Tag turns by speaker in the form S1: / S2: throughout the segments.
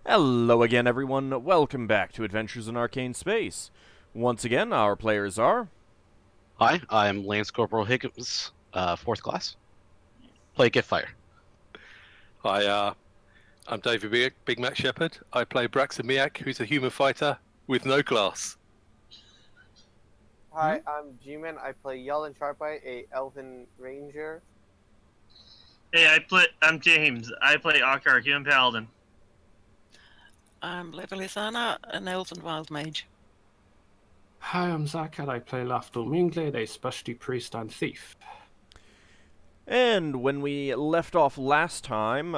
S1: Hello again, everyone. Welcome back to Adventures in Arcane Space. Once again, our players are...
S2: Hi, I'm Lance Corporal Higgimus, 4th class. Play Giff Fire.
S3: Hi, I'm David Big Mac Shepherd. I play Braxon, who's a human fighter with no class.
S4: Hi, I'm G-Man. I play Yeldan Sharpeye, a Elven Ranger.
S5: Hey, I'm James. I play Ockar, human paladin.
S6: I'm Levalithana, an elven wild mage.
S7: Hi, I'm Zach, and I play Lafdul Moonglade, a specialty priest and thief.
S1: And when we left off last time,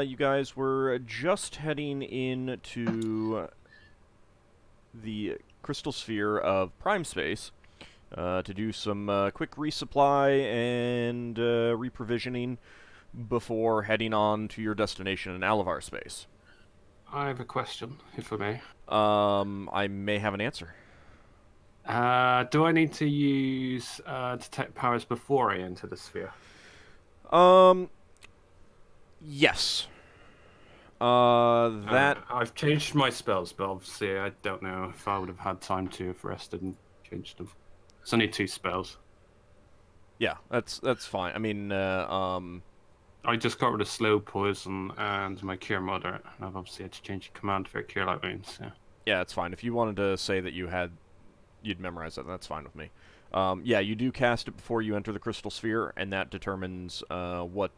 S1: you guys were just heading into the crystal sphere of Prime Space to do some quick resupply and reprovisioning before heading on to your destination in Alavar Space.
S7: I have a question, if I may.
S1: I may have an answer.
S7: Do I need to use detect powers before I enter the sphere?
S1: Yes.
S7: I've changed my spells, but obviously I don't know if I would have had time to if rested and changed them. It's only 2 spells.
S1: Yeah, that's fine. I mean,
S7: I just got rid of slow poison and my cure moderate, and I've obviously had to change the command for cure light wounds.
S1: Yeah, it's fine. If you wanted to say that you'd memorize it, that's fine with me. Yeah, you do cast it before you enter the crystal sphere, and that determines what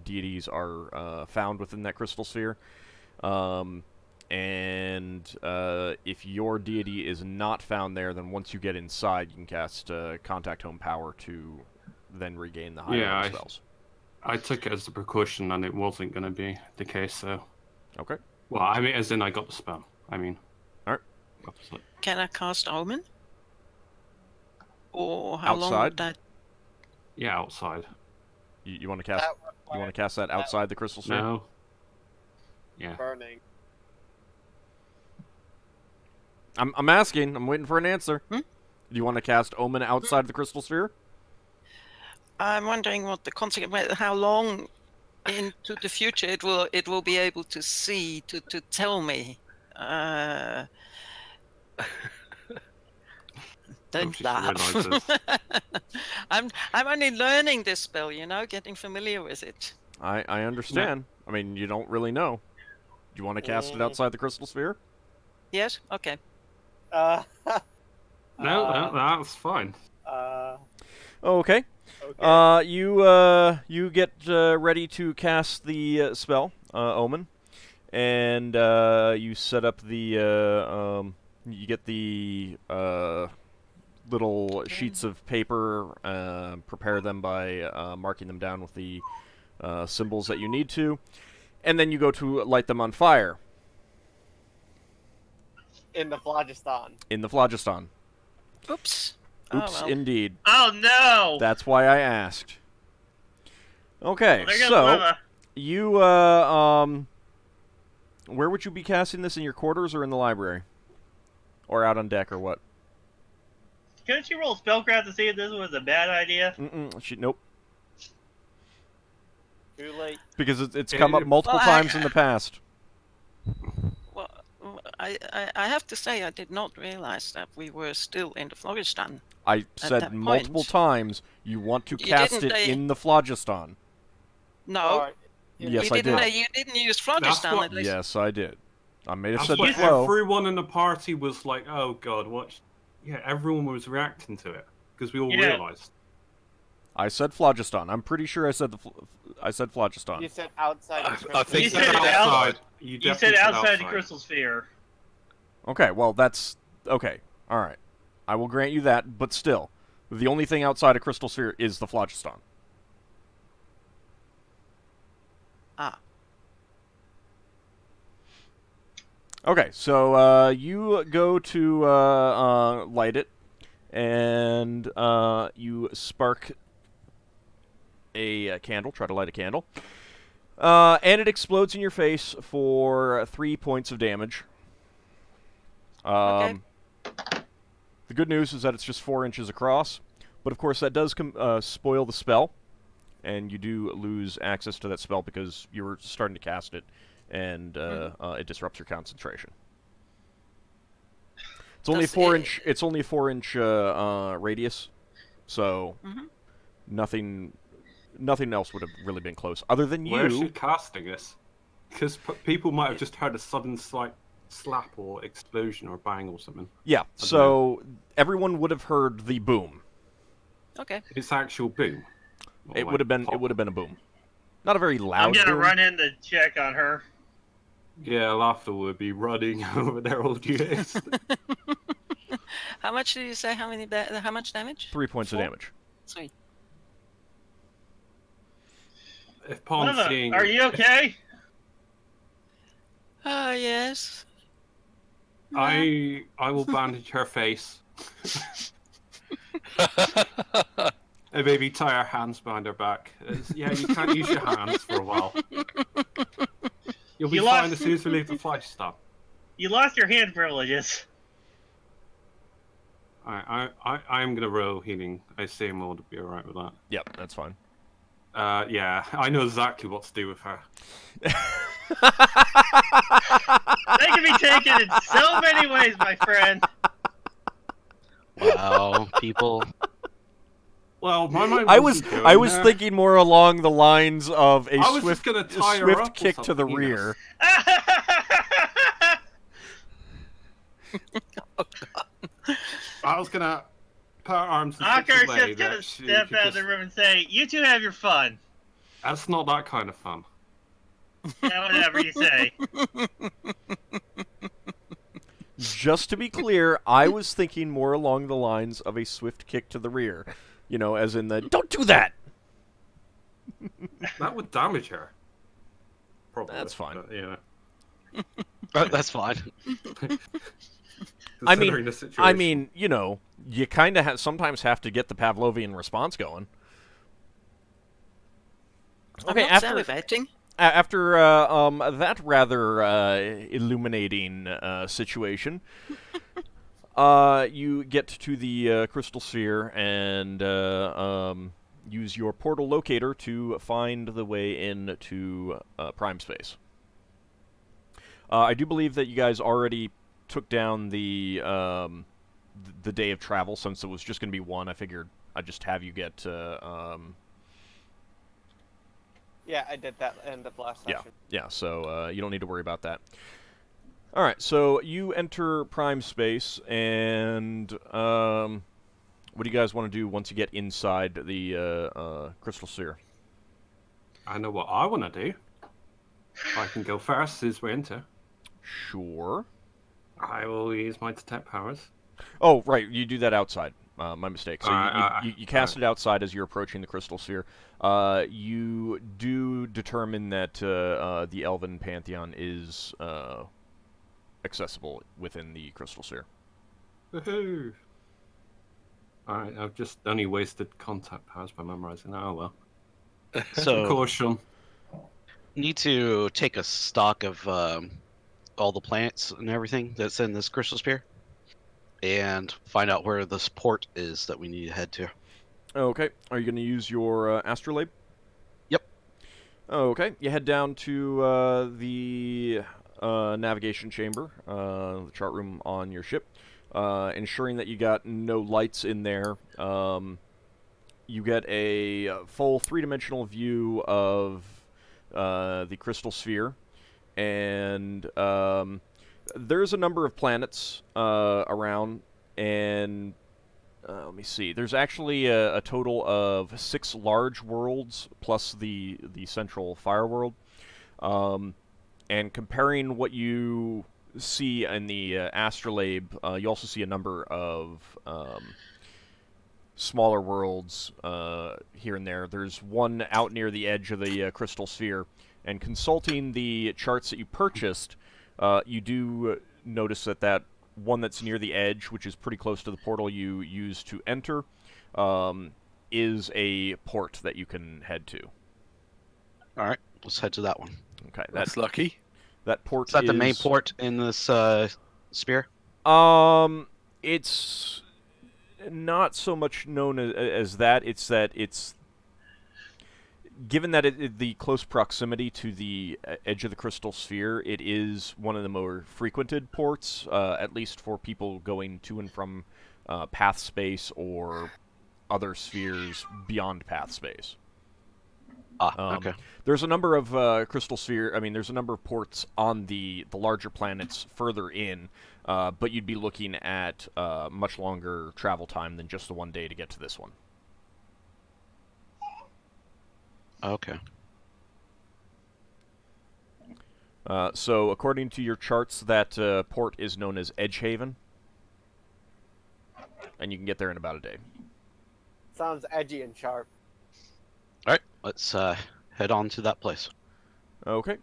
S1: deities are found within that crystal sphere. If your deity is not found there, then once you get inside, you can cast Contact Home Power to then regain the higher spells.
S7: I took it as a precaution, and it wasn't going to be the case, so...
S1: Okay.
S7: Well, I mean, as in I got the spell. I mean...
S1: Alright.
S6: Can I cast Omen? Or how long would that...
S7: Yeah, outside.
S1: You want to cast... You want to cast that outside the crystal sphere?
S7: No. Yeah.
S4: Burning.
S1: I'm asking. I'm waiting for an answer.
S6: Hmm?
S1: Do you want to cast Omen outside the crystal sphere?
S6: I'm wondering what the consequence... How long into the future it will be able to see, to tell me. Don't laugh. I'm only learning this spell, you know, getting familiar with it.
S1: I understand. No. I mean, you don't really know. Do you want to cast it outside the crystal sphere?
S6: Yes? Okay.
S7: No, that's fine.
S1: Okay. You get ready to cast the spell, Omen, and you set up the you get the little sheets of paper, prepare them by marking them down with the symbols that you need to, and then you go to light them on fire.
S4: In the phlogiston.
S1: In the phlogiston.
S6: Oops.
S1: Oops,
S6: well.
S1: Indeed.
S5: Oh no!
S1: That's why I asked. Okay,
S5: well,
S1: so you where would you be casting this, in your quarters or in the library, or out on deck, or what?
S5: Couldn't you roll spellcraft to see if this was a bad idea?
S1: Nope.
S4: Too late.
S1: Because it's come up multiple times in the past.
S6: Well, I have to say I did not realize that we were still in the phlogiston.
S1: I said multiple times you want to cast it in the phlogiston.
S6: No.
S4: Right.
S1: Yes, I did.
S6: You didn't use phlogiston at least.
S1: Yes, I did. I may have said
S7: That's
S1: the flow.
S7: Everyone in the party was like, "Oh God, what?" Yeah, everyone was reacting to it because we all realized.
S1: I said phlogiston. I'm pretty sure I said I said phlogiston.
S4: You said outside the crystal.
S3: I think
S5: you said outside.
S3: You
S5: said outside the crystal sphere.
S1: Okay, well that's okay. All right, I will grant you that, but still, the only thing outside a crystal sphere is the phlogiston.
S6: Ah.
S1: Okay, so you go to light it, and you spark a candle. Try to light a candle, and it explodes in your face for 3 points of damage.
S6: Okay.
S1: The good news is that it's just 4 inches across, but of course that does spoil the spell, and you do lose access to that spell because you were starting to cast it and it disrupts your concentration. It's only 4-inch. It's only a 4-inch radius, so nothing else would have really been close, other than you.
S7: Where is she casting this? Because people might have just heard a sudden slight slap or explosion or bang or something.
S1: Yeah, so everyone would have heard the boom.
S6: Okay.
S7: It's actual boom.
S1: It would have been. It would have been a boom. Not a very loud.
S5: I'm gonna
S1: boom.
S5: run in to check on her.
S7: Yeah, Lafdul would be running over their old units.
S6: How much did you say? How much damage?
S1: 3 points of damage.
S6: Sweet.
S7: If Pond's
S5: Lava,
S7: seeing...
S5: are you okay?
S6: Yes.
S7: I will bandage her face. And maybe tie her hands behind her back. Yeah, you can't use your hands for a while. You'll be fine as soon as we leave the flagstaff.
S5: You lost your hand privileges.
S7: I'm gonna roll healing. I assume we'll be alright with that.
S1: Yep, that's fine.
S7: Yeah, I know exactly what to do with her.
S5: They can be taken in so many ways, my friend.
S2: Wow, people.
S7: Well, my mind
S1: I was
S7: going
S1: thinking more along the lines of a
S7: I was
S1: swift,
S7: just gonna tie her up or
S1: kick to the
S7: something, you know.
S1: rear.
S7: I was gonna put her arms in such
S5: Ockar's
S7: a way
S5: just
S7: that
S5: gonna
S7: she
S5: step
S7: could
S5: out of the room and say, "You two have your fun."
S7: That's not that kind of fun.
S5: Yeah, whatever you say.
S1: Just to be clear, I was thinking more along the lines of a swift kick to the rear. You know, as in the, don't do that!
S7: That would damage her. Probably.
S1: That's fine.
S7: But, yeah.
S2: That's fine.
S1: I
S7: Considering the situation.
S1: mean, you know, you kind of sometimes have to get the Pavlovian response going.
S6: I'm not salivating.
S1: After that rather illuminating situation, you get to the crystal sphere and use your portal locator to find the way into prime space. I do believe that you guys already took down the day of travel, since it was just going to be one. I figured I'd just have you get.
S4: Yeah, I did that end of last session.
S1: Yeah. So you don't need to worry about that. All right. So you enter prime space, and what do you guys want to do once you get inside the crystal sphere?
S7: I know what I want to do. I can go first as we enter.
S1: Sure.
S7: I will use my detect powers.
S1: Oh, right. You do that outside. My mistake. So you cast
S7: right.
S1: it outside as you're approaching the crystal sphere. You do determine that the Elven Pantheon is accessible within the crystal sphere.
S7: Woohoo! Alright, I've just only wasted contact powers by memorizing that. Oh well.
S2: So,
S7: Caution.
S2: need to take a stock of all the plants and everything that's in this crystal sphere, and find out where this port is that we need to head to.
S1: Okay. Are you going to use your astrolabe?
S2: Yep.
S1: Okay. You head down to the navigation chamber, the chart room on your ship, ensuring that you got no lights in there. You get a full three-dimensional view of the crystal sphere, and there's a number of planets around, and let me see. There's actually a total of 6 large worlds plus the central fire world. And comparing what you see in the astrolabe, you also see a number of smaller worlds here and there. There's one out near the edge of the crystal sphere, and consulting the charts that you purchased, you do notice that one that's near the edge, which is pretty close to the portal you use to enter, is a port that you can head to.
S2: All right, let's head to that one.
S1: Okay,
S3: That's lucky.
S1: that port
S2: Is that the main port in this sphere?
S1: It's not so much known as that. It's that given that the close proximity to the edge of the crystal sphere, it is one of the more frequented ports, at least for people going to and from path space or other spheres beyond path space.
S2: Okay.
S1: There's a number of there's a number of ports on the larger planets further in, but you'd be looking at much longer travel time than just the 1 day to get to this one.
S2: Okay.
S1: So, according to your charts, that port is known as Edgehaven, and you can get there in about a day.
S4: Sounds edgy and sharp.
S2: All right, let's head on to that place.
S1: Okay.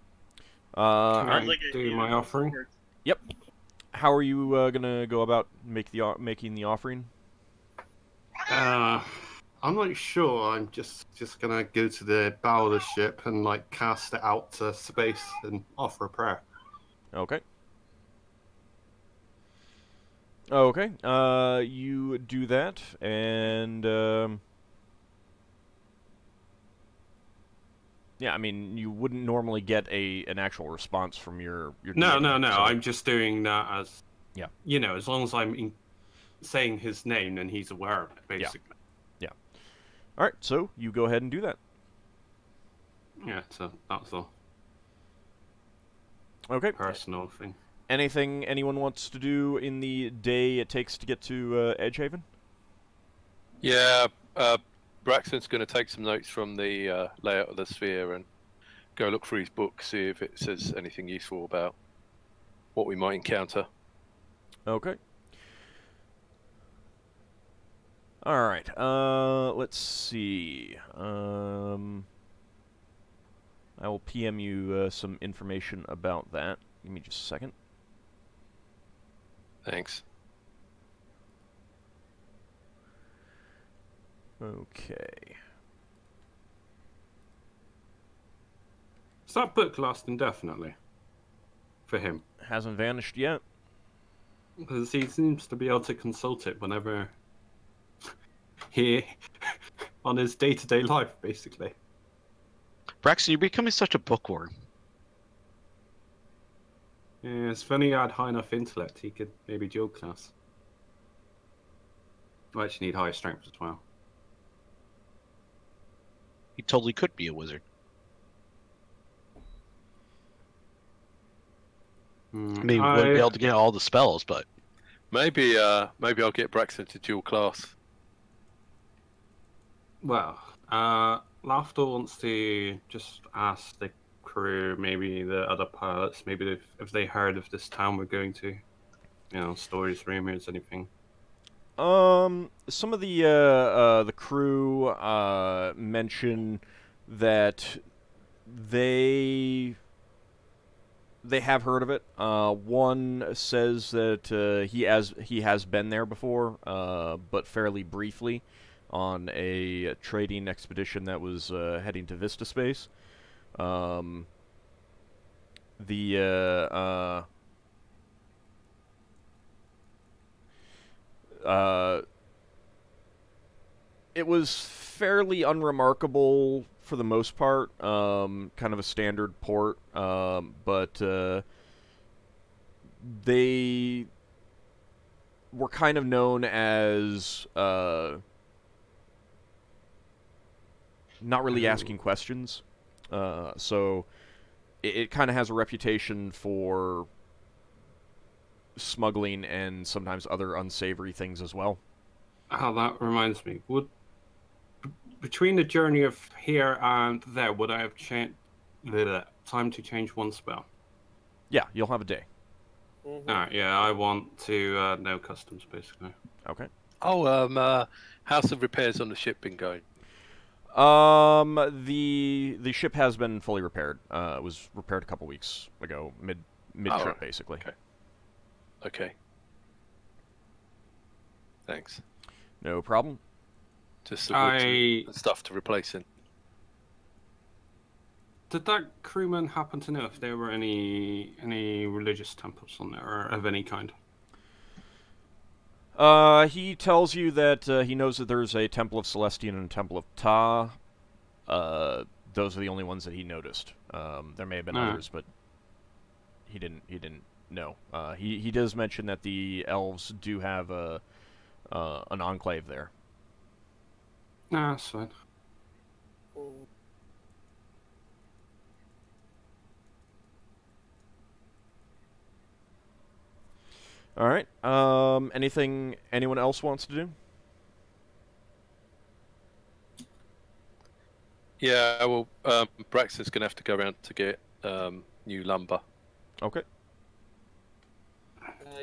S7: Can
S1: Alright.
S7: I
S5: Like
S7: do my offering?
S1: Yep. How are you gonna go about making the offering?
S7: I'm not sure. I'm just gonna go to the bow of the ship and like cast it out to space and offer a prayer.
S1: Okay. Okay. You do that, and yeah, I mean, you wouldn't normally get an actual response from your
S7: No.
S1: deity, so-
S7: I'm just doing that as
S1: Yeah.
S7: You know, as long as I'm saying his name, then he's aware of it, basically.
S1: All right, so you go ahead and do that.
S7: Yeah. So that's a
S1: Okay.
S7: personal thing.
S1: Anything anyone wants to do in the day it takes to get to Edgehaven?
S3: Yeah, Braxton's going to take some notes from the layout of the sphere and go look through his book, see if it says anything useful about what we might encounter.
S1: Okay. All right. Let's see. I will PM you some information about that. Give me just a second.
S3: Thanks.
S1: Okay.
S7: Does that book last indefinitely for him?
S1: Hasn't vanished yet.
S7: Because he seems to be able to consult it whenever he on his day-to-day life, basically.
S2: Braxton, you're becoming such a bookworm.
S7: Yeah, it's funny he had high enough intellect, he could maybe dual class. I actually need higher strength as well.
S2: He totally could be a wizard. I mean, we wouldn't be able to get all the spells, but
S3: Maybe I'll get Braxton to dual class.
S7: Well, Lafdul wants to just ask the crew, maybe the other pilots, maybe if they heard of this town we're going to. You know, stories, rumors, anything.
S1: Some of the crew mention that they have heard of it. One says that he has been there before, but fairly briefly, on a trading expedition that was heading to Vista Space. It was fairly unremarkable for the most part, kind of a standard port, but they were kind of known as not really asking questions, so it kind of has a reputation for smuggling and sometimes other unsavory things as well.
S7: That reminds me. Between the journey of here and there, would I have time to change one spell?
S1: Yeah, you'll have a day.
S7: Alright, yeah, I want to know customs, basically.
S1: Okay.
S3: Oh, how's the repairs on the ship been going?
S1: The ship has been fully repaired. It was repaired a couple weeks ago, mid trip,
S3: right.
S1: basically.
S3: Okay. Okay. Thanks.
S1: No problem.
S3: Just the wood and stuff to replace it.
S7: Did that crewman happen to know if there were any religious temples on there, or of any kind?
S1: He tells you that he knows that there's a Temple of Celestian and a Temple of Ta, those are the only ones that he noticed. There may have been others, but he didn't know. He does mention that the elves do have an enclave there.
S7: Nah, that's fine.
S1: All right. Anything anyone else wants to do?
S3: Yeah, well, Braxon's going to have to go around to get new lumber.
S1: Okay.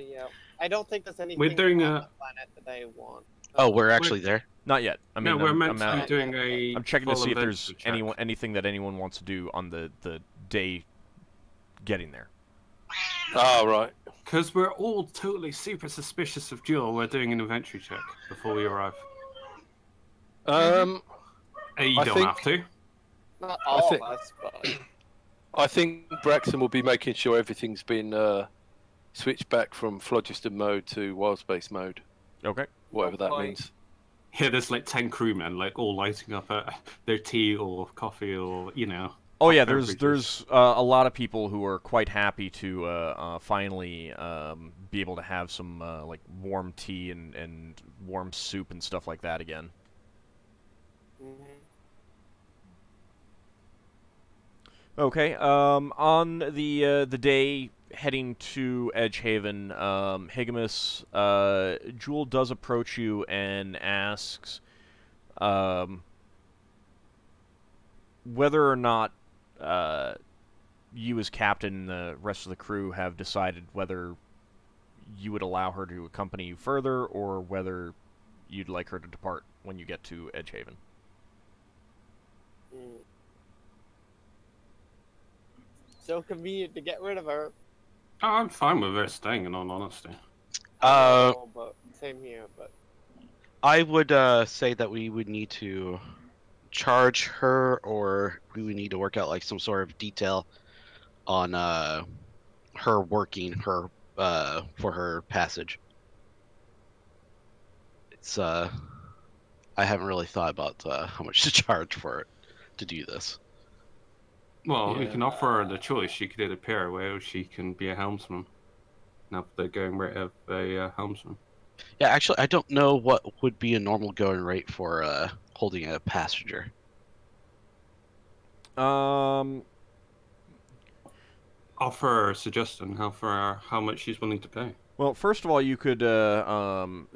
S4: Yeah. I don't think there's anything
S7: We're doing
S4: on the planet that I want.
S2: Oh, we're actually there.
S1: Not yet. I mean,
S7: no, we're
S1: I'm
S7: meant to
S1: out.
S7: be doing a.
S1: I'm checking to
S7: full
S1: see if there's
S7: adventure check.
S1: anything that anyone wants to do on the day getting there.
S3: Oh, right.
S7: Because we're all totally super suspicious of Jewel, we're doing an inventory check before we arrive.
S3: Um,
S7: You
S3: I
S7: don't
S3: think-
S7: have to.
S4: Not all
S3: think-
S4: of us, but
S3: I think Braxon will be making sure everything's been switched back from phlogiston mode to wild space mode,
S1: Okay.
S3: whatever that
S4: Okay.
S3: means.
S7: Yeah, there's like 10 crewmen, like all lighting up their tea or coffee or, you know.
S1: Oh yeah,
S7: beverages.
S1: there's a lot of people who are quite happy to finally be able to have some like warm tea and warm soup and stuff like that again. Okay. On the day heading to Edgehaven, Higgimus, Jewel does approach you and asks whether or not you as captain and the rest of the crew have decided whether you would allow her to accompany you further or whether you'd like her to depart when you get to Edgehaven.
S4: so convenient to get rid of her.
S7: Oh, I'm fine with her staying, in all honesty.
S4: Oh, but same here, but
S2: I would say that we would need to charge her, or we would need to work out like some sort of detail on her working her for her passage. It's I haven't really thought about how much to charge for it to do this.
S7: Well, we
S3: Yeah.
S7: can offer her the choice. She could either pay her way or she can be a helmsman. Now they're going rid of a helmsman.
S2: Yeah, actually, I don't know what would be a normal going rate for holding a passenger.
S7: Offer her a suggestion for how much she's willing to pay.
S1: Well, first of all, you could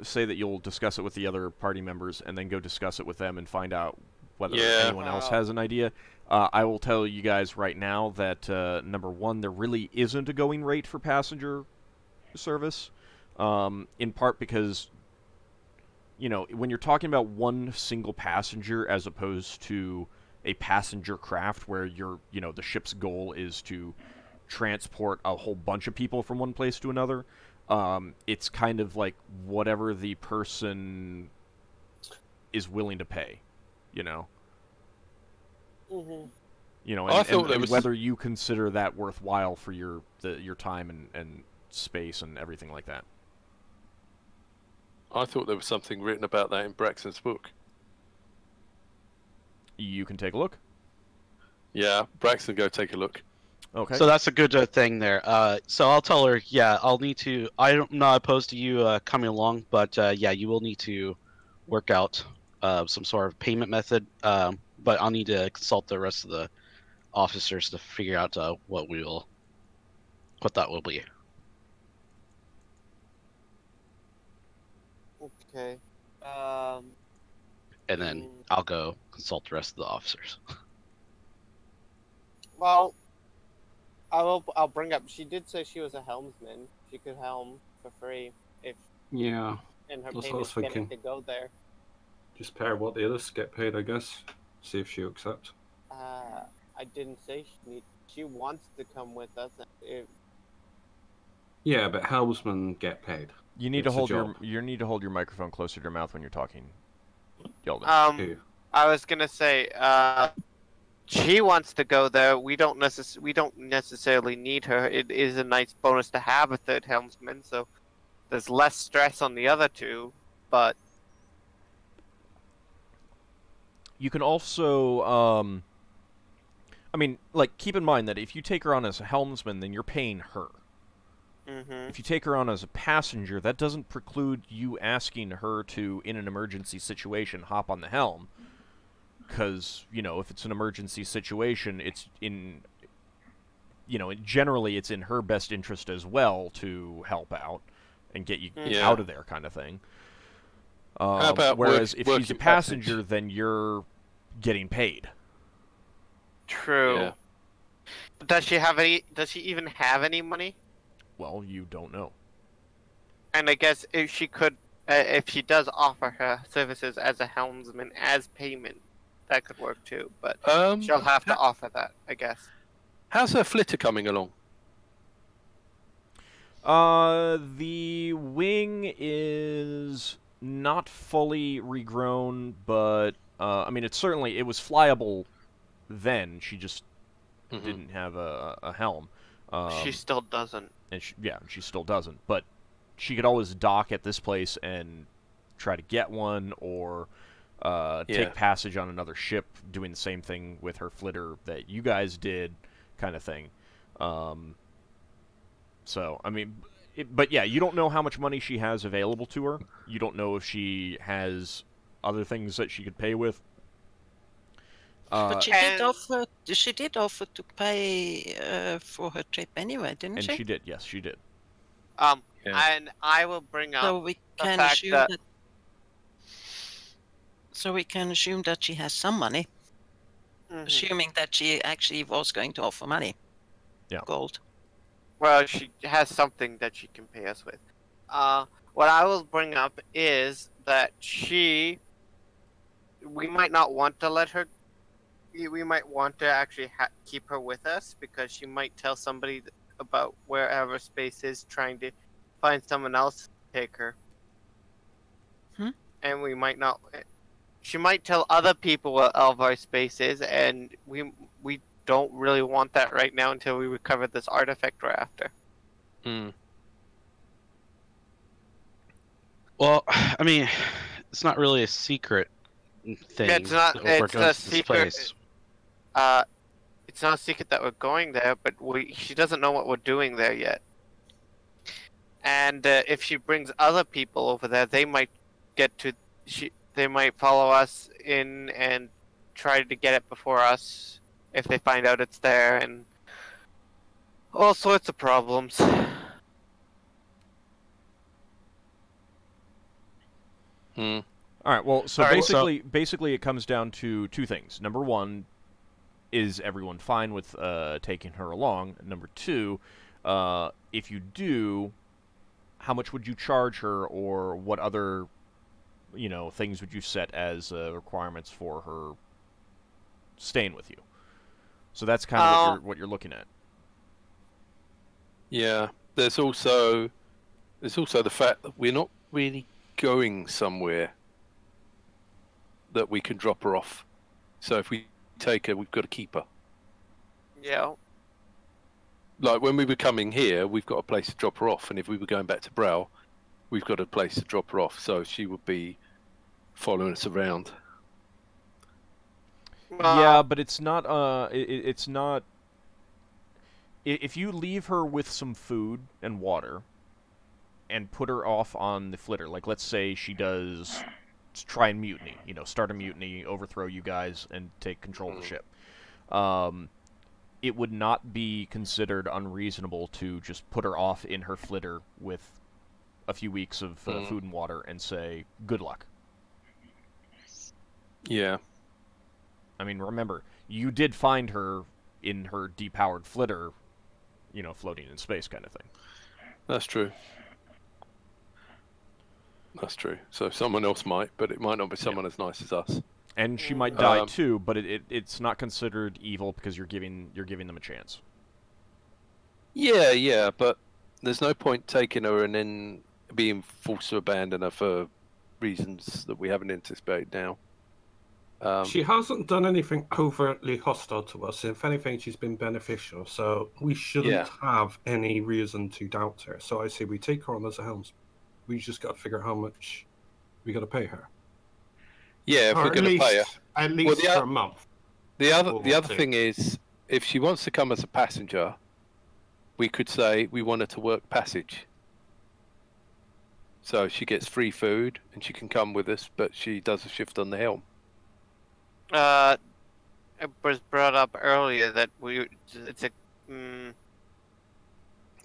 S1: say that you'll discuss it with the other party members and then go discuss it with them and find out whether
S3: Yeah.
S1: anyone else has an idea. I will tell you guys right now that, number one, there really isn't a going rate for passenger service, in part because, you know, when you're talking about one single passenger as opposed to a passenger craft where the ship's goal is to transport a whole bunch of people from one place to another, it's kind of like whatever the person is willing to pay, you know? You know,
S3: I
S1: and,
S3: thought
S1: and
S3: there was-
S1: whether you consider that worthwhile for your time and space and everything like that.
S3: I thought there was something written about that in Braxton's book.
S1: You can take a look.
S3: Yeah, Braxton, go take a look.
S1: Okay.
S2: So that's a good thing there. So I'll tell her, yeah, I'll need to. I'm not opposed to you coming along, but yeah, you will need to work out some sort of payment method. But I'll need to consult the rest of the officers to figure out what that will be.
S4: okay.
S2: And then I'll go consult the rest of the officers.
S4: Well, I'll bring up. She did say she was a helmsman. She could helm for free if
S7: Yeah,
S4: in her
S7: That's what I
S4: payments
S7: was
S4: getting
S7: thinking.
S4: to go there.
S7: just pay her what the others get paid, I guess. See if she'll accept.
S4: I didn't say she wants to come with us.
S7: Yeah, but helmsmen get paid.
S1: you need to
S7: it's a
S1: hold
S7: job.
S1: your microphone closer to your mouth when you're talking, Yeldan.
S7: Who?
S4: I was gonna say, she wants to go there. We don't necessarily need her. It is a nice bonus to have a third helmsman, so there's less stress on the other two. But
S1: You can also I mean, like, keep in mind that if you take her on as a helmsman, then you're paying her.
S4: Mm-hmm.
S1: If you take her on as a passenger, that doesn't preclude you asking her to, in an emergency situation, hop on the helm. Because, you know, if it's an emergency situation, it's in... You know, generally it's in her best interest as well to help out and get you out of there, kind of thing.
S3: How about
S1: whereas if she's a
S3: working
S1: passenger,
S3: passage?
S1: then you're getting paid.
S4: True.
S3: Yeah.
S4: Does she have any? Does she even have any money?
S1: Well, you don't know.
S4: And I guess if she could, if she does offer her services as a helmsman as payment, that could work too. But she'll have to offer that, I guess.
S3: How's her flitter coming along?
S1: The wing is not fully regrown, but I mean, it was flyable then. She just didn't have a helm.
S4: She still doesn't.
S1: And she still doesn't. But she could always dock at this place and try to get one, or take passage on another ship, doing the same thing with her flitter that you guys did, kind of thing. So, I mean, but yeah, you don't know how much money she has available to her. You don't know if she has other things that she could pay with.
S6: But she did offer. She did offer to pay for her trip anyway, didn't she?
S1: And she did. Yes, she did.
S4: And I will bring up
S6: So we can assume that. So we can assume that she has some money, assuming that she actually was going to offer money.
S1: Yeah.
S6: Gold.
S4: Well, she has something that she can pay us with. What I will bring up is that we might not want to let her. We might want to actually keep her with us, because she might tell somebody about wherever space is, trying to find someone else to take her. And we might not. She might tell other people what Alvar space is, and we don't really want that right now until we recover this artifact we're after.
S2: Well, I mean, it's not really a secret thing.
S4: It's not.
S2: that we're
S4: It's
S2: going
S4: a
S2: to this
S4: secret.
S2: place.
S4: It's not a secret that we're going there, but she doesn't know what we're doing there yet. And if she brings other people over there, they might they might follow us in and try to get it before us if they find out it's there, and all sorts of problems.
S1: All right. Well, so basically, it comes down to two things. Number one, is everyone fine with taking her along? Number two, if you do, how much would you charge her, or what other, things would you set as requirements for her staying with you? So that's kind of what you're looking at.
S3: Yeah. There's also the fact that we're not really going somewhere that we can drop her off. So if we take her, we've got to keep her.
S4: Yeah.
S3: Like when we were coming here, we've got a place to drop her off, and if we were going back to Brow, we've got a place to drop her off. So she would be following us around.
S1: Yeah, but it's not. It's not. If you leave her with some food and water, and put her off on the flitter, like let's say she does try and mutiny, start a mutiny, overthrow you guys, and take control of the ship. It would not be considered unreasonable to just put her off in her flitter with a few weeks of food and water and say, good luck.
S3: Yeah.
S1: I mean, remember, you did find her in her depowered flitter, floating in space kind of thing.
S3: That's true. That's true. So someone else might, but it might not be someone as nice as us.
S1: And she might die too, but it's not considered evil because you're giving them a chance.
S3: Yeah, but there's no point taking her and then being forced to abandon her for reasons that we haven't anticipated now.
S7: She hasn't done anything overtly hostile to us. If anything, she's been beneficial. So we shouldn't have any reason to doubt her. So I say we take her on as a helmsman. We just got to figure out how much we got to pay her.
S3: Yeah, if we're going to pay her.
S7: At least for a month.
S3: The other thing is, if she wants to come as a passenger, we could say we want her to work passage. So she gets free food and she can come with us, but she does a shift on the helm.
S4: It was brought up earlier that it's a.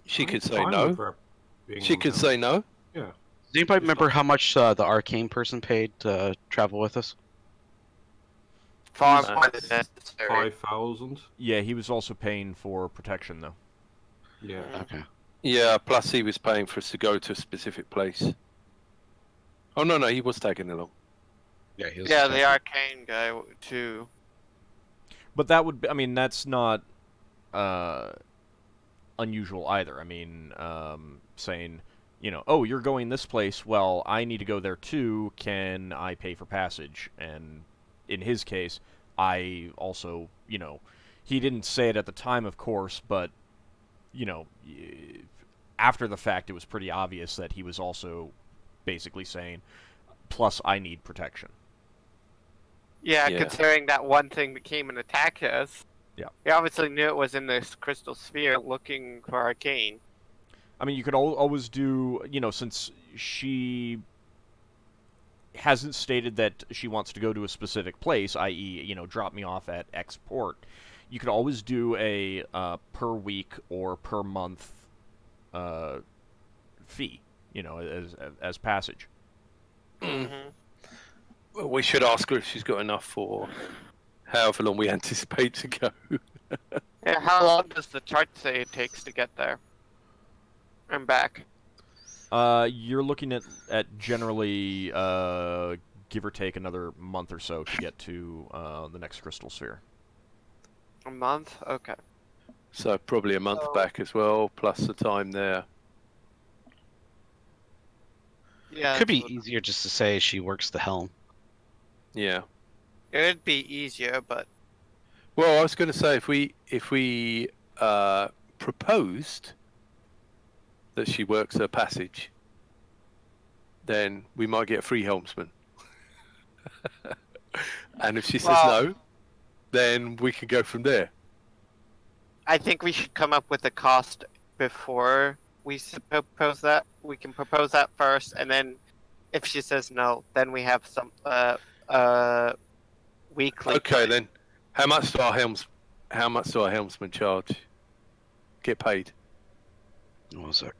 S3: She could say
S7: Fine with
S3: no.
S7: her being
S3: She
S7: on
S3: could
S7: helm.
S3: say no.
S7: Yeah.
S2: Does anybody remember how much the arcane person paid to travel with us?
S4: Far
S1: Nice.
S4: more than necessary.
S7: 5,000.
S1: Yeah, he was also paying for protection, though.
S7: Yeah.
S2: Okay.
S3: Yeah, plus he was paying for us to go to a specific place. Oh, no, he was tagging along.
S2: Yeah, he was
S4: Yeah, the arcane guy too.
S1: But that would be, I mean, that's not unusual either. I mean, saying, you know, oh, you're going this place, well, I need to go there too, can I pay for passage? And in his case, I also, you know, he didn't say it at the time, of course, but, you know, after the fact, it was pretty obvious that he was also basically saying, plus I need protection.
S4: Yeah,
S3: Yeah.
S4: considering that one thing that came and attacked us.
S1: Yeah.
S4: He obviously knew it was in this crystal sphere looking for arcane.
S1: I mean, you could always do, you know, since she hasn't stated that she wants to go to a specific place, i.e., you know, drop me off at X port, you could always do a per week or per month fee, you know, as passage.
S3: Well, we should ask her if she's got enough for however long we anticipate to go.
S4: Yeah, how long does the chart say it takes to get there? And back.
S1: You're looking at generally give or take another month or so to get to the next crystal sphere.
S4: A month? Okay.
S3: So probably a month back as well, plus the time there.
S4: Yeah.
S2: Could be
S4: that's what-
S2: easier just to say she works the helm.
S3: Yeah.
S4: It would be easier, but
S3: Well, I was going to say if we proposed that she works her passage, then we might get a free helmsman. And if she says
S4: Well-
S3: no, then we can go from there.
S4: I think we should come up with a cost before we propose that. We can propose that first, and then if she says no, then we have some weekly.
S3: Okay, then. How much do our helmsmen charge? Get paid?
S2: What was it?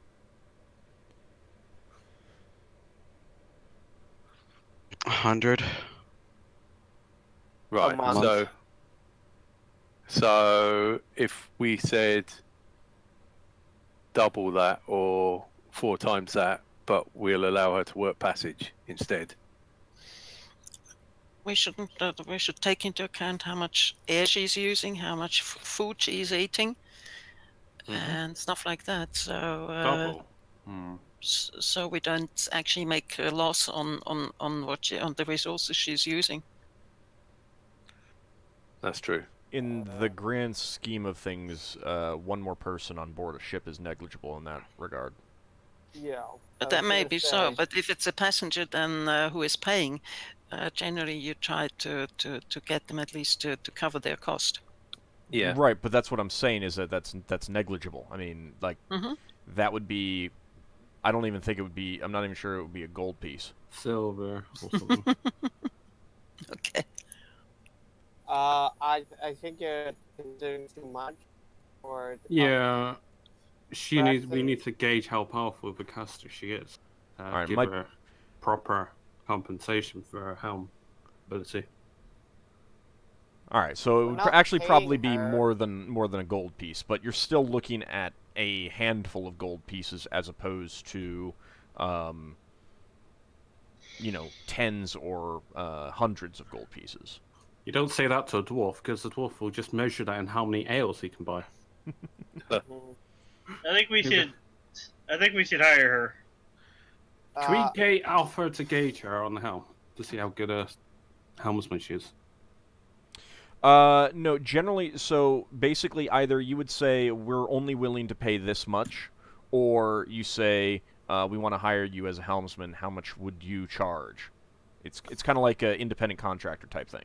S2: 100.
S3: Right.
S4: month.
S3: So if we said double that or 4 times that, but we'll allow her to work passage instead.
S6: We shouldn't. We should take into account how much air she's using, how much food she's eating, and stuff like that. So
S7: Double.
S6: so we don't actually make a loss on the resources she's using.
S3: That's true.
S1: In the grand scheme of things, one more person on board a ship is negligible in that regard.
S8: Yeah.
S6: But that may be so. But if it's a passenger then who is paying, generally you try to get them at least to cover their cost.
S3: Yeah.
S1: Right, but that's what I'm saying is that that's negligible. I mean, like, that would be... I don't even think it would be... I'm not even sure it would be a gold piece.
S7: Silver or something.
S6: Okay.
S8: I think you're considering too much for the
S7: Yeah. We
S8: Braxon-
S7: need to gauge how powerful the caster she is.
S1: Alright,
S7: give
S1: my-
S7: her proper compensation for her helm ability.
S1: Alright, so it would
S8: not
S1: actually probably
S8: paying
S1: be
S8: her.
S1: more than a gold piece, but you're still looking at a handful of gold pieces as opposed to, you know, tens or hundreds of gold pieces.
S7: You don't say that to a dwarf, because the dwarf will just measure that in how many ales he can buy.
S5: I think we should. I think we should hire her.
S7: Can we offer to gauge her on the helm to see how good a helmsman she is?
S1: No, generally, so basically either you would say we're only willing to pay this much, or you say we want to hire you as a helmsman, how much would you charge? It's kind of like an independent contractor type thing.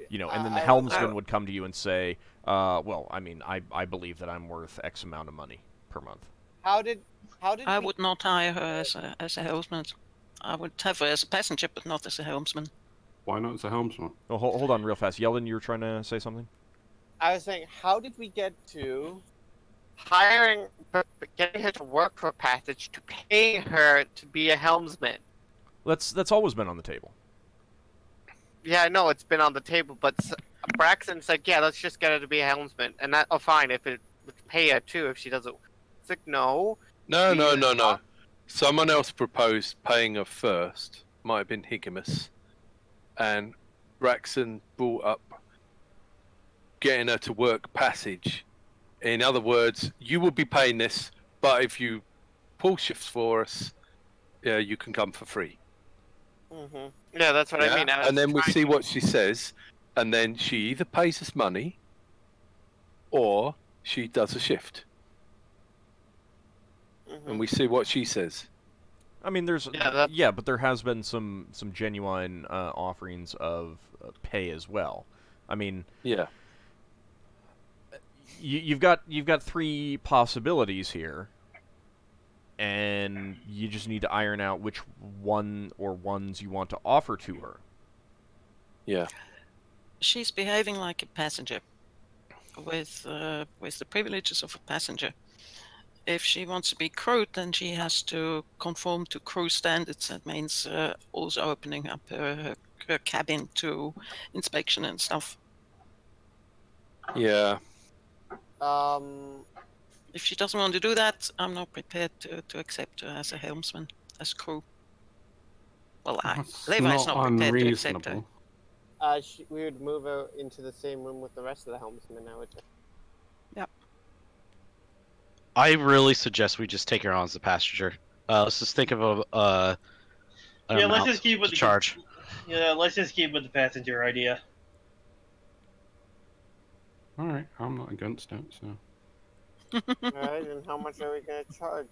S1: You know, and then the
S8: I-
S1: helmsman would come to you and say, well, I mean, I believe that I'm worth X amount of money per month.
S8: How did
S6: I
S8: we-
S6: would not hire her as a helmsman. I would have her as a passenger, but not as a helmsman.
S7: Why not as a helmsman?
S1: Oh, hold on real fast. Yeldan, you were trying to say something?
S8: I was saying, how did we get to
S4: getting her to work for passage to paying her to be a helmsman?
S1: That's always been on the table.
S4: Yeah, I know it's been on the table, but Braxon said, "Yeah, let's just get her to be a helmsman," and that fine if it would pay her too if she doesn't. It's like no.
S3: No. Someone else proposed paying her first. Might have been Higgimus. And Braxon brought up getting her to work passage. In other words, you will be paying this, but if you pull shifts for us, you can come for free.
S4: Mm-hmm. Yeah, that's what I mean.
S3: And then we see what she says, and then she either pays us money, or she does a shift. And we see what she says.
S1: I mean, there's but there has been some genuine offerings of pay as well. I mean,
S3: yeah,
S1: you've got 3 possibilities here, and you just need to iron out which one or ones you want to offer to her.
S3: Yeah,
S6: She's behaving like a passenger, with the privileges of a passenger. If she wants to be crewed, then she has to conform to crew standards. That means also opening up her cabin to inspection and stuff.
S3: yeah.
S6: If she doesn't want to do that, I'm not prepared to accept her as a helmsman, as crew. Well, Levi's not prepared to accept her.
S8: we would move her into the same room with the rest of the helmsmen now.
S6: Yep.
S2: I really suggest we just take her on as a passenger. Let's just think of an
S5: let's just keep with
S2: to charge.
S5: Yeah, let's just keep with the passenger idea.
S7: Alright, I'm not against it, so...
S8: Alright, and how much are we gonna charge?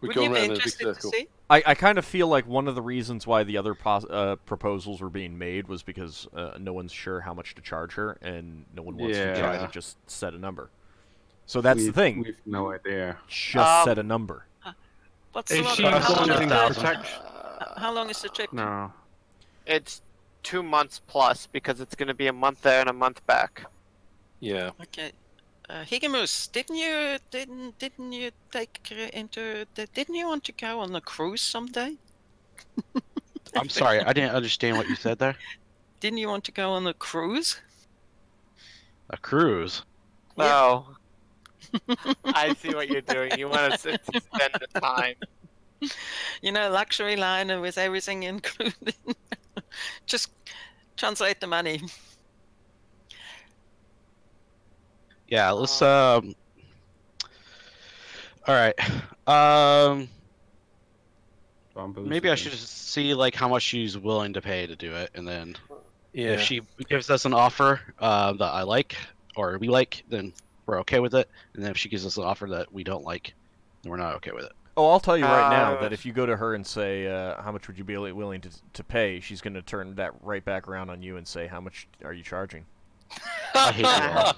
S3: We
S6: Would
S3: go
S6: you be
S3: around in a big
S6: interested to
S3: circle.
S6: see?
S1: I kind of feel like one of the reasons why the other proposals were being made was because no one's sure how much to charge her, and no one wants to try to just set a number. So that's the thing.
S7: We've no idea.
S1: Just set a number.
S6: What's
S7: If
S6: the
S7: she's
S6: how long
S7: wanting
S6: is the-
S7: protection...
S6: How long is the trip?
S7: No.
S4: It's 2 months plus because it's going to be a month there and a month back.
S3: Yeah.
S6: Okay. Higgimus, didn't you take into didn't you want to go on a cruise someday?
S2: I'm sorry, I didn't understand what you said there.
S6: Didn't you want to go on a cruise?
S2: A cruise?
S4: Oh. I see what you're doing. You want to spend the time.
S6: You know, luxury liner with everything included. Just translate the money.
S2: Yeah, let's all right. Maybe I should just see like how much she's willing to pay to do it, and then if she gives us an offer that I like or we like, then we're okay with it. And then if she gives us an offer that we don't like, then we're not okay with it.
S1: Oh, I'll tell you right now that if you go to her and say, how much would you be willing to pay, she's going to turn that right back around on you and say, how much are you charging?
S2: I hate that.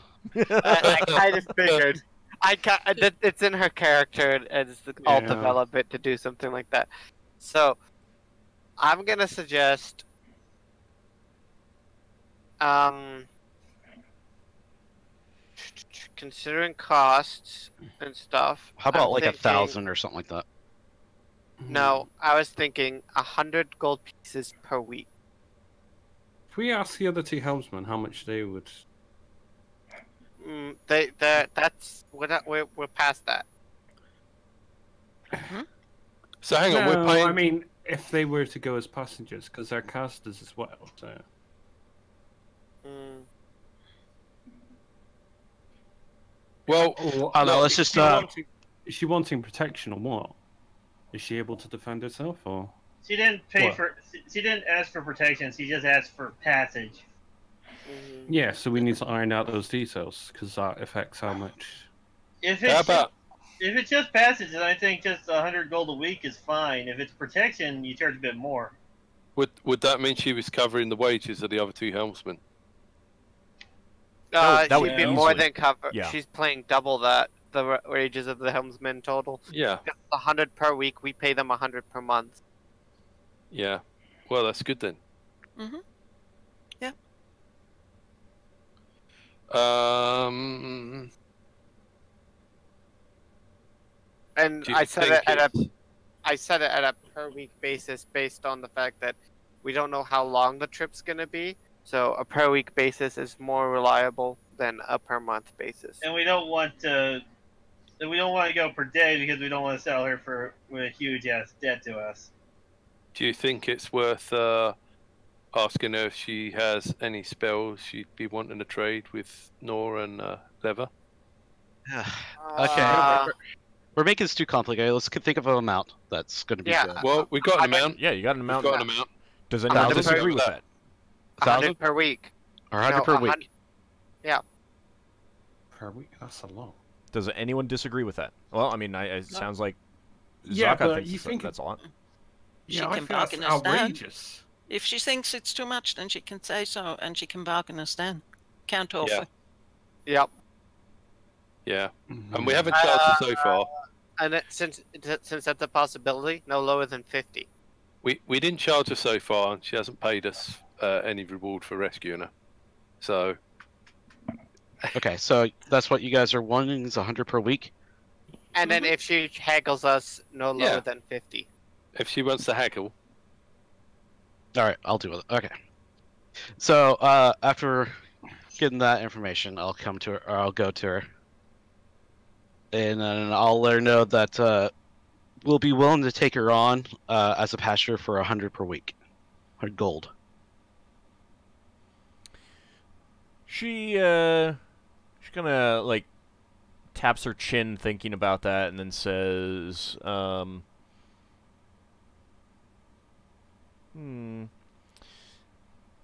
S4: I kind of figured. It's in her character, and it's all development to do something like that. So, I'm gonna suggest, considering costs and stuff.
S2: How about
S4: I'm
S2: like
S4: thinking,
S2: 1,000 or something like that?
S4: No, I was thinking 100 gold pieces per week.
S7: If we ask the other 2 helmsmen how much they would...
S4: We're past that.
S3: So hang on,
S7: No,
S3: we're paying.
S7: I mean, if they were to go as passengers, because they're casters as well, so...
S3: Well,
S2: oh no, let's just.
S7: Is she wanting protection or what? Is she able to defend herself or?
S5: She didn't pay for. She didn't ask for protection. She just asked for passage.
S7: Yeah, so we need to iron out those details because that affects how much.
S5: If it's just passage, then I think just 100 gold a week is fine. If it's protection, you charge a bit more.
S3: Would that mean she was covering the wages of the other 2 helmsmen?
S1: That would
S4: She'd be
S1: easily-
S4: more than covered.
S1: yeah.
S4: She's paying double that, the wages of the helmsman total.
S3: Yeah.
S4: It's 100 per week. We pay them 100 per month.
S3: Yeah. Well, that's good then.
S6: Mm-hmm. Yeah.
S4: And
S3: Do you
S4: I said
S3: think
S4: it at a
S3: it's-
S4: I set it at a per week basis based on the fact that we don't know how long the trip's gonna be. So a per week basis is more reliable than a per month basis.
S5: And we don't want to go per day because we don't want to sell her for with a huge ass debt to us.
S3: Do you think it's worth asking her if she has any spells she'd be wanting to trade with Nora and Lever?
S2: Okay. We're making this too complicated. Let's think of an amount that's going to be
S4: Yeah.
S2: good.
S3: Well, we got an amount.
S1: Yeah, you got an
S3: We've
S1: amount.
S3: got an amount.
S1: Does anyone
S2: 1,000
S1: disagree
S3: per-
S1: with that?
S4: 100 per week.
S2: Or 100 per week.
S7: Per week? That's a lot.
S1: Does anyone disagree with that? Well, I mean, it sounds like
S7: Yeah,
S1: Zaka
S7: but
S1: thinks
S7: you think
S1: that's a lot.
S6: She
S7: Yeah, I
S6: can
S7: think that's
S6: bargain us down.
S7: outrageous.
S6: If she thinks it's too much, then she can say so, and she can bargain us down. Counter offer.
S3: Yeah.
S4: Yep.
S3: Yeah.
S7: Mhm.
S3: And we haven't charged her so far.
S4: And since that's a possibility, no lower than 50.
S3: We didn't charge her so far, and she hasn't paid us any reward for rescuing her. So
S2: Okay, so that's what you guys are wanting is 100 per week?
S4: And then if she haggles us, no lower
S3: Yeah.
S4: than 50.
S3: if she wants to haggle,
S2: All right, I'll do it. Okay. So after getting that information, I'll come to her, or I'll go to her, and then I'll let her know that we'll be willing to take her on as a passenger for 100 per week, 100 gold.
S1: She kind of like taps her chin thinking about that and then says,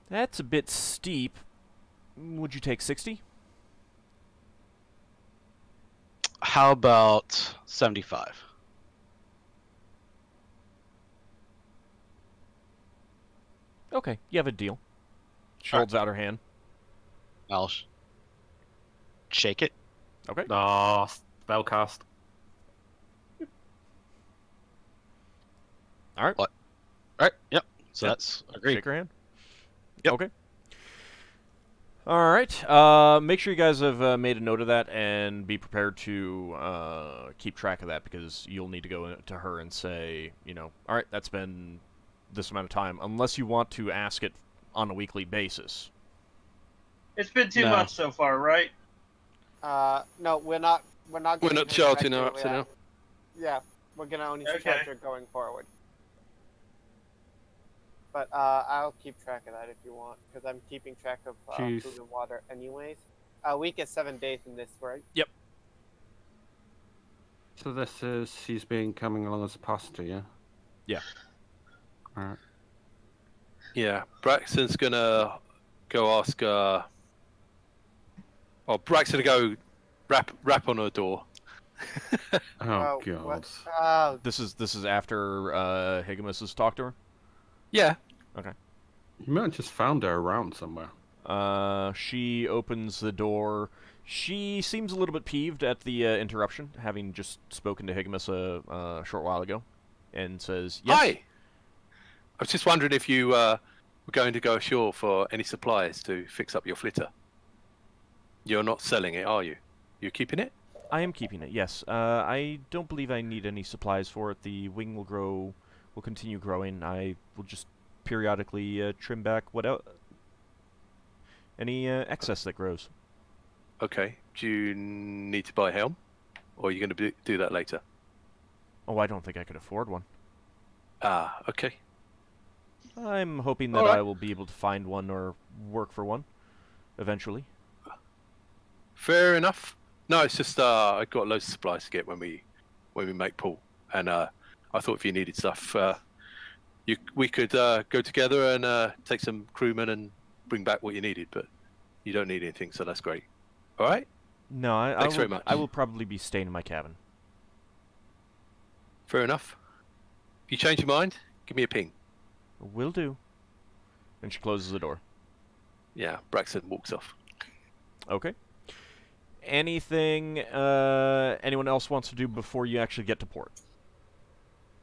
S1: that's a bit steep. Would you take 60?
S2: How about 75?
S1: Okay, you have a deal. She
S2: Sure.
S1: holds out her hand.
S2: I'll shake it.
S1: Okay.
S7: Ah, spellcast.
S1: All right.
S2: What? All right. Yep. So
S1: Yep.
S2: that's agreed.
S1: Shake her hand.
S2: Yep.
S1: Okay. All right. Make sure you guys have made a note of that and be prepared to keep track of that because you'll need to go to her and say, all right, that's been this amount of time, unless you want to ask it on a weekly basis.
S5: It's been 2
S2: No.
S5: months so far, right?
S8: No, we're not. We're not.
S3: we're
S8: giving
S3: not
S8: her
S3: charging her
S8: directly,
S3: up to now.
S8: Yeah, we're gonna only
S5: Okay.
S8: charge her going forward. But I'll keep track of that if you want, because I'm keeping track of
S7: Jeez.
S8: food and water anyways. A week is 7 days in this, right?
S7: So this is she's been coming along as a passenger, yeah?
S1: Yeah.
S7: Alright.
S3: Yeah, Braxton's gonna go ask. Braxton to go rap on her door.
S7: Oh,
S8: what?
S7: God.
S8: Oh,
S1: This is after Higgimus has talked to her.
S3: Yeah.
S7: You might have just found her around somewhere.
S1: She opens the door. She seems a little bit peeved at the interruption, having just spoken to Higgimus a short while ago, and says, "Yes."
S3: Hi. I was just wondering if you were going to go ashore for any supplies to fix up your flitter. You're not selling it, are you? You're keeping it?
S1: I am keeping it. Yes. I don't believe I need any supplies for it. The wing will continue growing. I will just periodically trim back any excess that grows.
S3: Okay. Do you need to buy a helm, or are you going to do that later?
S1: Oh, I don't think I could afford one.
S3: Ah, okay.
S1: I'm hoping that
S3: Alright.
S1: I will be able to find one or work for one eventually.
S3: Fair enough. No, it's just I got loads of supplies to get when we make pool, and I thought if you needed stuff, we could go together and take some crewmen and bring back what you needed. But you don't need anything, so that's great. All right.
S1: No, I
S3: Thanks
S1: will,
S3: very much.
S1: I will probably be staying in my cabin.
S3: Fair enough. If you change your mind, give me a ping.
S1: Will do. And she closes the door.
S3: Yeah, Braxon walks off.
S1: Okay. Anything anyone else wants to do before you actually get to port?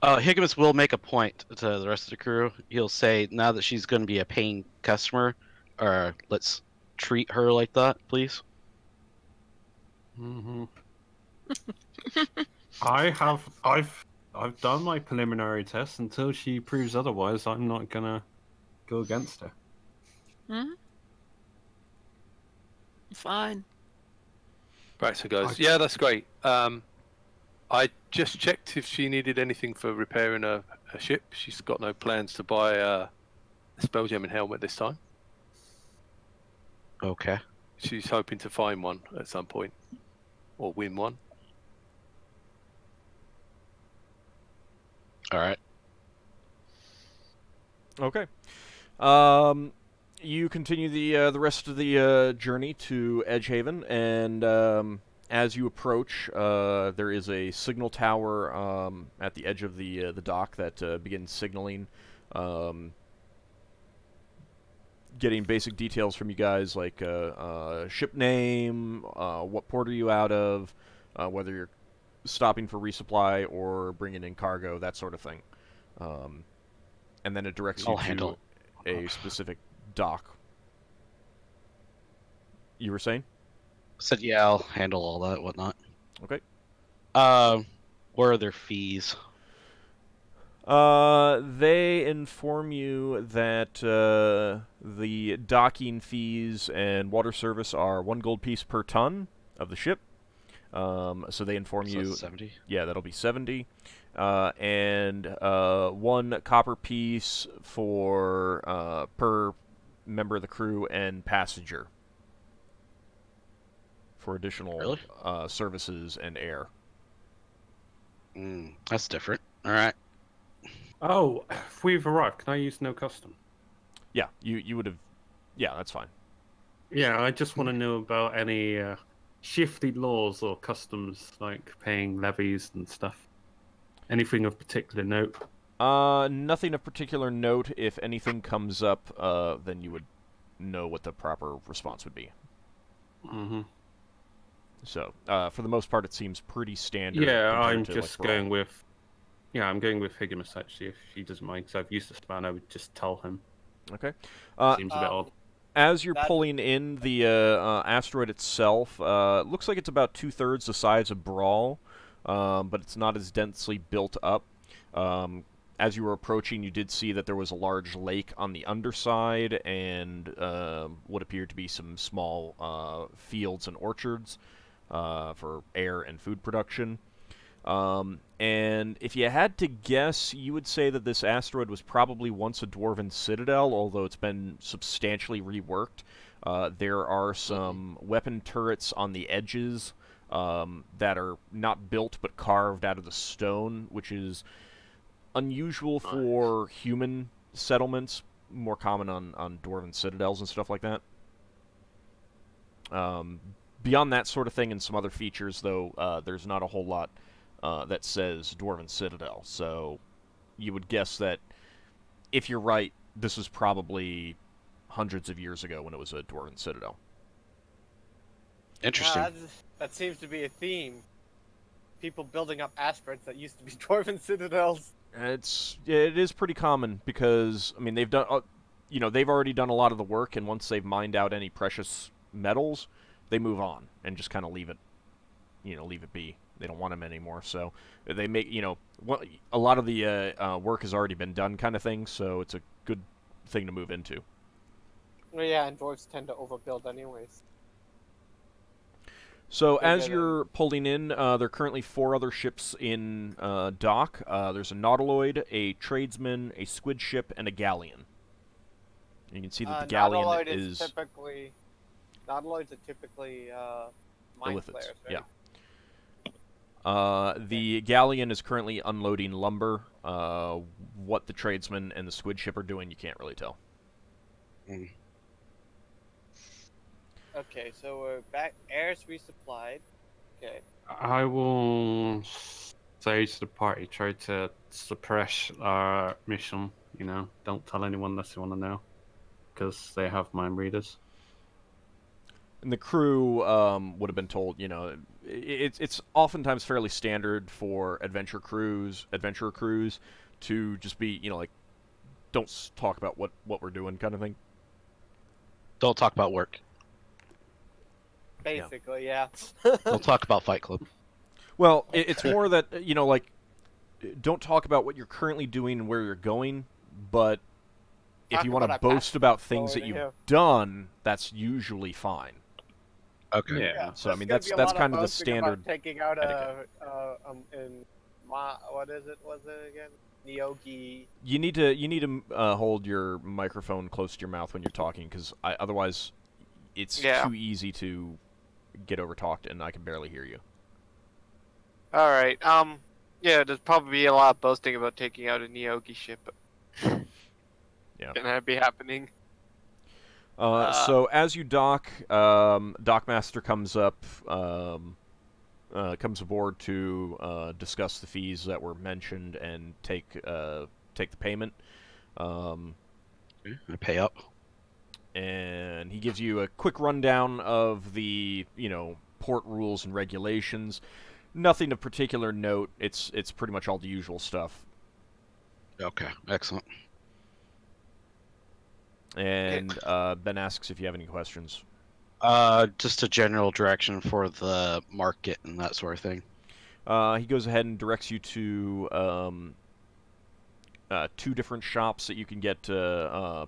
S2: Higgimus will make a point to the rest of the crew. He'll say, now that she's going to be a paying customer, let's treat her like that, please.
S7: Mm-hmm. I've done my preliminary test. Until she proves otherwise, I'm not gonna go against her.
S6: Hmm? Fine.
S3: Braxton goes, yeah, that's great. I just checked if she needed anything for repairing her ship. She's got no plans to buy a Spelljammer helmet this time.
S2: Okay.
S3: She's hoping to find one at some point. Or win one.
S2: Alright.
S1: Okay. You continue the rest of the journey to Edgehaven, and as you approach, there is a signal tower at the edge of the dock that begins signaling, getting basic details from you guys, like ship name, what port are you out of, whether you're stopping for resupply or bringing in cargo, that sort of thing. And then it directs you to a specific dock. You were saying?
S2: Said, yeah, I'll handle all that, whatnot.
S1: Okay.
S2: What are their fees?
S1: They inform you that the docking fees and water service are 1 gold piece per ton of the ship. So they inform you.
S2: 70?
S1: Yeah, that'll be 70. And 1 copper piece for per member of the crew and passenger for additional services and air.
S2: That's different. All right.
S7: Oh, if we've arrived, can I use no custom?
S1: Yeah, you would have. Yeah, that's fine.
S7: Yeah, I just want to know about any shifty laws or customs, like paying levies and stuff. Anything of particular note?
S1: Nothing of particular note. If anything comes up, then you would know what the proper response would be.
S7: Mm-hmm.
S1: So, for the most part, it seems pretty standard.
S7: Yeah,
S1: compared
S7: I'm
S1: to,
S7: just
S1: like,
S7: going with... Yeah, I'm going with Higgimus, actually, if he doesn't mind, because I've used the span, I would just tell him.
S1: Okay.
S7: Seems a bit odd.
S1: As you're pulling in, the asteroid itself looks like it's about 2/3 the size of Brawl, but it's not as densely built up. As you were approaching, you did see that there was a large lake on the underside and what appeared to be some small fields and orchards for air and food production. And if you had to guess, you would say that this asteroid was probably once a dwarven citadel, although it's been substantially reworked. There are some weapon turrets on the edges that are not built but carved out of the stone, which is unusual for human settlements, more common on dwarven citadels and stuff like that. Beyond that sort of thing and some other features, though, there's not a whole lot that says Dwarven Citadel, so you would guess that, if you're right, this was probably hundreds of years ago when it was a Dwarven Citadel.
S2: Interesting.
S8: That seems to be a theme. People building up asteroids that used to be dwarven citadels.
S1: It is pretty common because, I mean, they've done, they've already done a lot of the work, and once they've mined out any precious metals, they move on and just kind of leave it be. They don't want them anymore, so they make, a lot of the work has already been done kind of thing, so it's a good thing to move into.
S8: Well, yeah, and dwarves tend to overbuild anyways.
S1: So as you're pulling in, there are currently 4 other ships in dock. There's a nautiloid, a tradesman, a squid ship, and a galleon. And you can see that the galleon is...
S8: Nautiloids are typically mine flares, right?
S1: Yeah. The galleon is currently unloading lumber. What the tradesman and the squid ship are doing, you can't really tell.
S8: Okay, so we're back. Air's resupplied. Okay.
S7: I will say to the party, try to suppress our mission, don't tell anyone unless you want to know. because they have mind readers.
S1: And the crew would have been told, you know, it's oftentimes fairly standard for adventure crews to just be, you know, like, don't talk about what we're doing kind of thing.
S2: Don't talk about work.
S8: Basically, yeah.
S2: We'll talk about Fight Club.
S1: Well, it's more that, you know, like, don't talk about what you're currently doing and where you're going, but if
S8: Talk
S1: you want to
S8: about
S1: boast about things that
S8: forward,
S1: you've
S8: yeah.
S1: done, that's usually fine.
S2: Okay.
S7: Yeah.
S1: So, I mean,
S8: there's
S1: that's
S8: gonna be a lot
S1: kind of the
S8: boasting about
S1: standard
S8: taking out
S1: etiquette.
S8: what is it? Was it again? Nyogi.
S1: You need to hold your microphone close to your mouth when you're talking, because otherwise it's too easy to get overtalked, and I can barely hear you.
S4: All right. Yeah, there's probably a lot of boasting about taking out a Nyogi ship.
S1: Yeah.
S4: Can that be happening?
S1: So as you dock, Dockmaster comes up, comes aboard to discuss the fees that were mentioned and take the payment.
S2: I pay up.
S1: And he gives you a quick rundown of the, you know, port rules and regulations. Nothing of particular note. It's pretty much all the usual stuff.
S2: Okay, excellent.
S1: And Ben asks if you have any questions.
S2: Just a general direction for the market and that sort of thing.
S1: He goes ahead and directs you to 2 different shops that you can get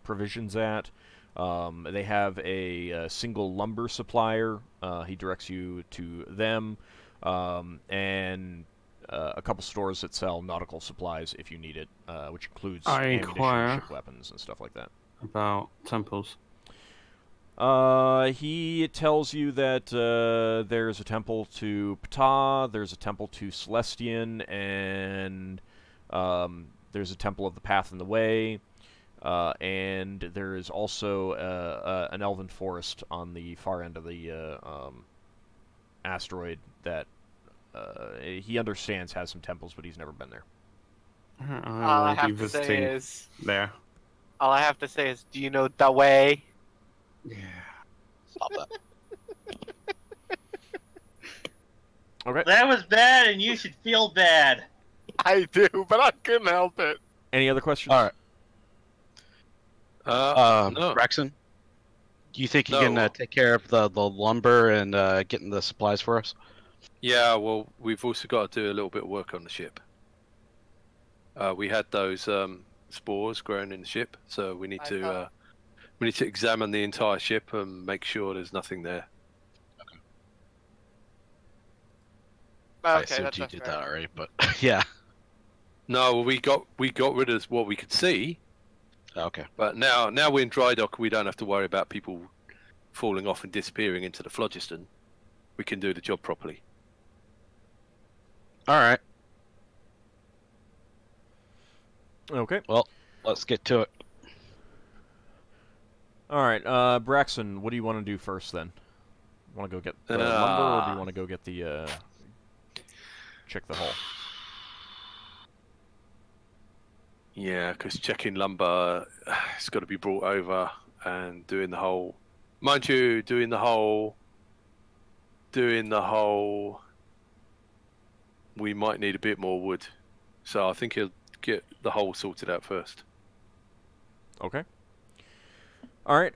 S1: provisions at. They have a single lumber supplier. He directs you to them, and a couple stores that sell nautical supplies if you need it, which includes ammunition, ship weapons, and stuff like that.
S7: About temples.
S1: He tells you that there's a temple to Ptah, there's a temple to Celestian, and there's a temple of the Path and the Way, and there is also an elven forest on the far end of the asteroid that he understands has some temples, but he's never been there.
S8: All I have to say is
S7: there.
S8: All I have to say is, do you know the way?
S7: Yeah.
S2: Stop that.
S1: Okay.
S5: That was bad, and you should feel bad.
S8: I do, but I couldn't help it.
S1: Any other questions?
S2: All right.
S3: No.
S2: Braxon, do you think you
S3: No.
S2: can take care of the lumber and getting the supplies for us?
S3: Yeah, well, we've also got to do a little bit of work on the ship. We had those spores growing in the ship, so we need to examine the entire ship and make sure there's nothing there.
S2: I
S8: Okay,
S2: assumed
S8: that's
S2: you did
S8: fair.
S2: that already, but yeah.
S3: No, we got rid of what we could see,
S2: Okay.
S3: but now we're in dry dock. We don't have to worry about people falling off and disappearing into the phlogiston. We can do the job properly.
S2: All right.
S1: Okay.
S2: Well, let's get to it.
S1: All right, Braxon, what do you want to do first then? Want to go get the lumber, or do you want to go get the check the hull?
S3: Yeah, because checking lumber, it's got to be brought over and doing the whole. Mind you, doing the whole. We might need a bit more wood, so I think he'll get the hole sorted out first.
S1: Okay. All right.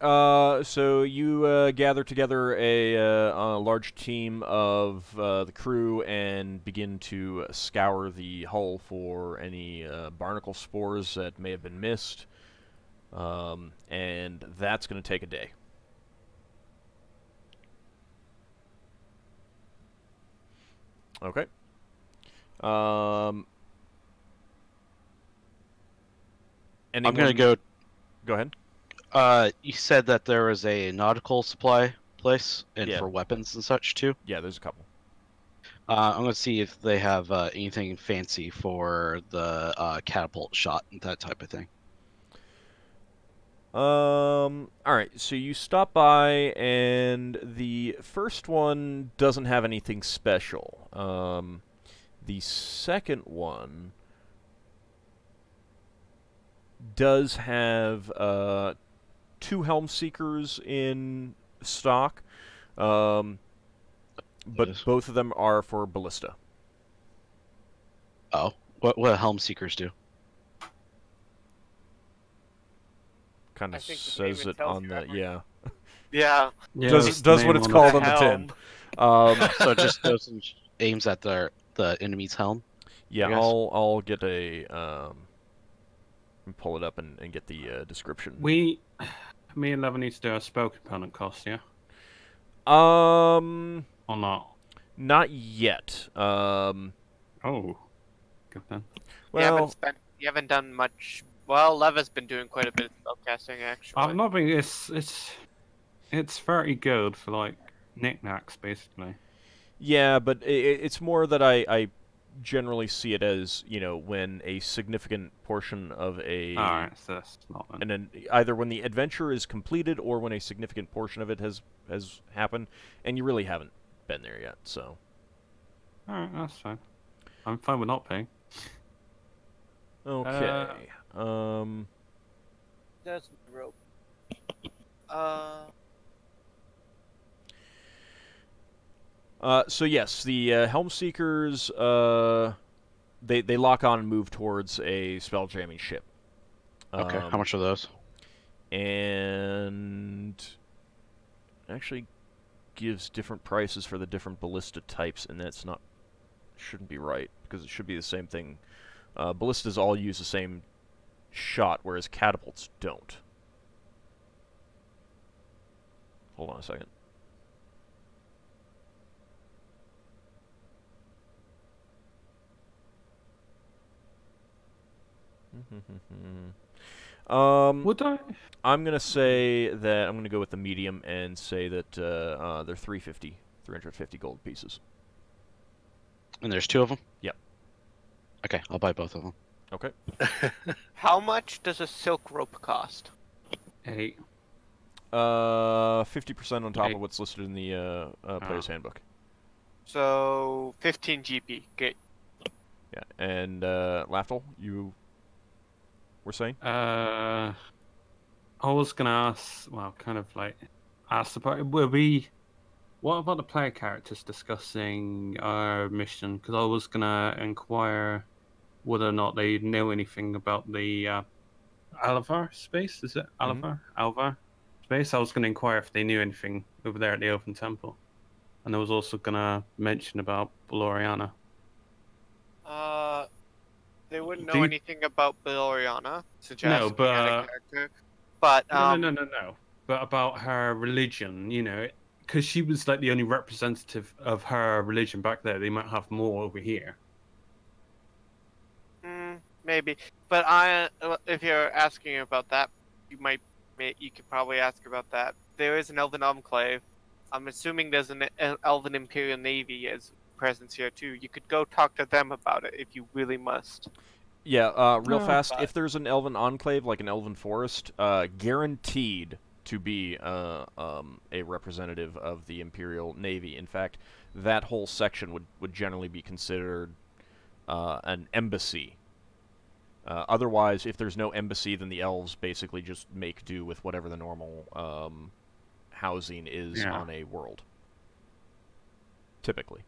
S1: So you gather together a large team of the crew and begin to scour the hull for any barnacle spores that may have been missed, and that's going to take a day. Okay.
S2: I'm
S1: Anyone...
S2: going to go.
S1: Go ahead.
S2: You said that there was a nautical supply place and
S1: Yeah.
S2: for weapons and such too.
S1: Yeah, there's a couple.
S2: I'm going to see if they have anything fancy for the catapult shot and that type of thing.
S1: All right, so you stop by, and the first one doesn't have anything special. The second one does have 2 Helm Seekers in stock, but both of them are for ballista.
S2: Oh, what do Helm Seekers do?
S1: Kind
S8: I
S1: of
S8: think the name
S1: says it
S8: tells
S1: on
S8: you
S1: the
S8: everything.
S4: Yeah.
S1: does what it's called on the tin.
S2: So it just goes and aims at the enemy's helm.
S1: Yeah,
S2: I guess.
S1: I'll get a pull it up and get the description.
S7: Me and Levan need to do a spell component cost, yeah?
S1: Or
S7: not?
S1: not yet.
S7: Oh, good then.
S1: Well,
S8: You haven't done much. Well, Leva's been doing quite a bit of spellcasting actually.
S7: I'm not being. It's 30 gold for like knickknacks, basically.
S1: yeah, but it's more that I generally see it as, you know, when a significant portion of a
S7: Alright, so that's not then.
S1: and then either when the adventure is completed or when a significant portion of it has happened, and you really haven't been there yet. So.
S7: Alright, that's fine. I'm fine with not paying.
S1: Okay.
S8: There's the rope.
S1: So yes, the Helm Seekers, they lock on and move towards a spell jamming ship.
S2: Okay, how much are those?
S1: And actually gives different prices for the different ballista types, and that's not shouldn't be right because it should be the same thing. Ballistas all use the same shot, whereas catapults don't. Hold on a second.
S7: Would I?
S1: I'm gonna say that I'm gonna go with the medium and say that they're 350 gold pieces.
S2: And there's 2 of them?
S1: Yep.
S2: Okay, I'll buy both of them.
S1: Okay.
S4: How much does a silk rope cost?
S7: 8.
S1: 50% on top
S7: Eight.
S1: of what's listed in the player's handbook.
S4: So 15 GP. Okay.
S1: Yeah, and Lafdul, you were saying?
S7: I was gonna ask, well, kind of like ask about what about the player characters discussing our mission? Because I was gonna inquire whether or not they know anything about the Alvar space. Is it Alvar? Alvar space. I was gonna inquire if they knew anything over there at the Open Temple, and I was also gonna mention about Valoriana.
S4: They wouldn't
S7: Do
S4: know
S7: you-
S4: anything about Valoriana.
S7: No, but
S4: character. But
S7: no. But about her religion, you know, because she was like the only representative of her religion back there. They might have more over here.
S4: Maybe. But if you're asking about that, you could probably ask about that. There is an Elven Enclave. I'm assuming there's an Elven Imperial Navy as presence here too. You could go talk to them about it if you really must.
S1: Yeah, real fast,
S4: but-
S1: if there's an Elven Enclave, like an Elven Forest, guaranteed to be a representative of the Imperial Navy. In fact, that whole section would generally be considered an embassy. Otherwise, if there's no embassy, then the elves basically just make do with whatever the normal housing is on a world. Typically.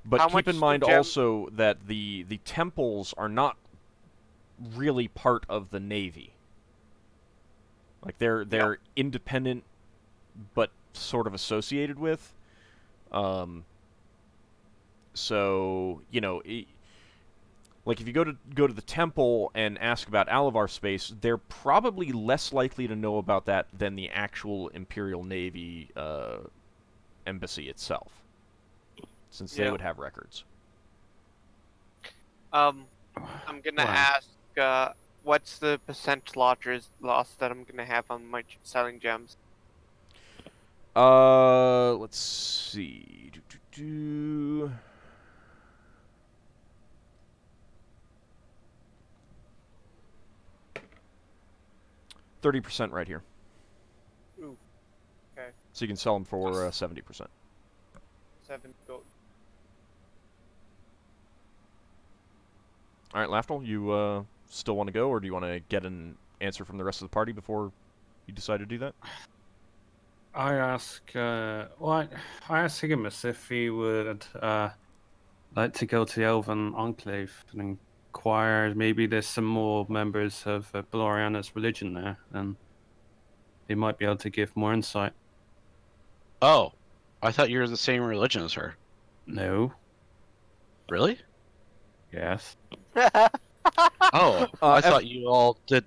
S1: But keep in mind also that the temples are not really part of the Navy. Like they're independent, but sort of associated with. So you know, like if you go to the temple and ask about Alavar space, they're probably less likely to know about that than the actual Imperial Navy embassy itself, since they would have records.
S4: I'm gonna ask, what's the percent loss that I'm gonna have on my selling gems?
S1: Let's see. 30% right here.
S4: Ooh. Okay.
S1: So you can sell them for 70%.
S4: 7 gold.
S1: All right, Lafdul, you still want to go, or do you want to get an answer from the rest of the party before you decide to do that?
S7: I ask Higgimus if he would like to go to the Elven Enclave and inquire. Maybe there's some more members of Valoriana's religion there, and they might be able to give more insight.
S2: Oh, I thought you were the same religion as her.
S7: No.
S2: Really?
S7: Yes.
S2: Oh, I thought you all did.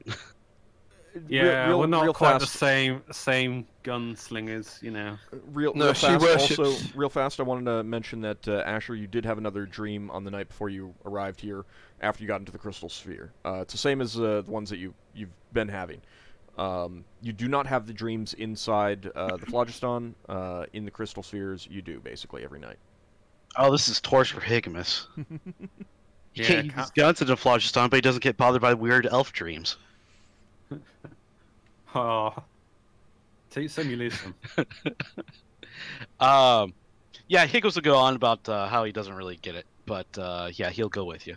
S7: Yeah, we're not
S1: real
S7: quite
S1: fast.
S7: the same gunslingers, you know.
S1: Real fast. Also, real fast. I wanted to mention that Asher, you did have another dream on the night before you arrived here. After you got into the crystal sphere, it's the same as the ones that you've been having. You do not have the dreams inside the phlogiston. In the crystal spheres, you do basically every night.
S2: Oh, this is torture for Higgimus. He
S7: Yeah,
S2: can't use his guns in the phlogiston, but he doesn't get bothered by weird elf dreams.
S7: Oh, take some, you lose some.
S2: Yeah, Higgimus will go on about how he doesn't really get it, but yeah, he'll go with you.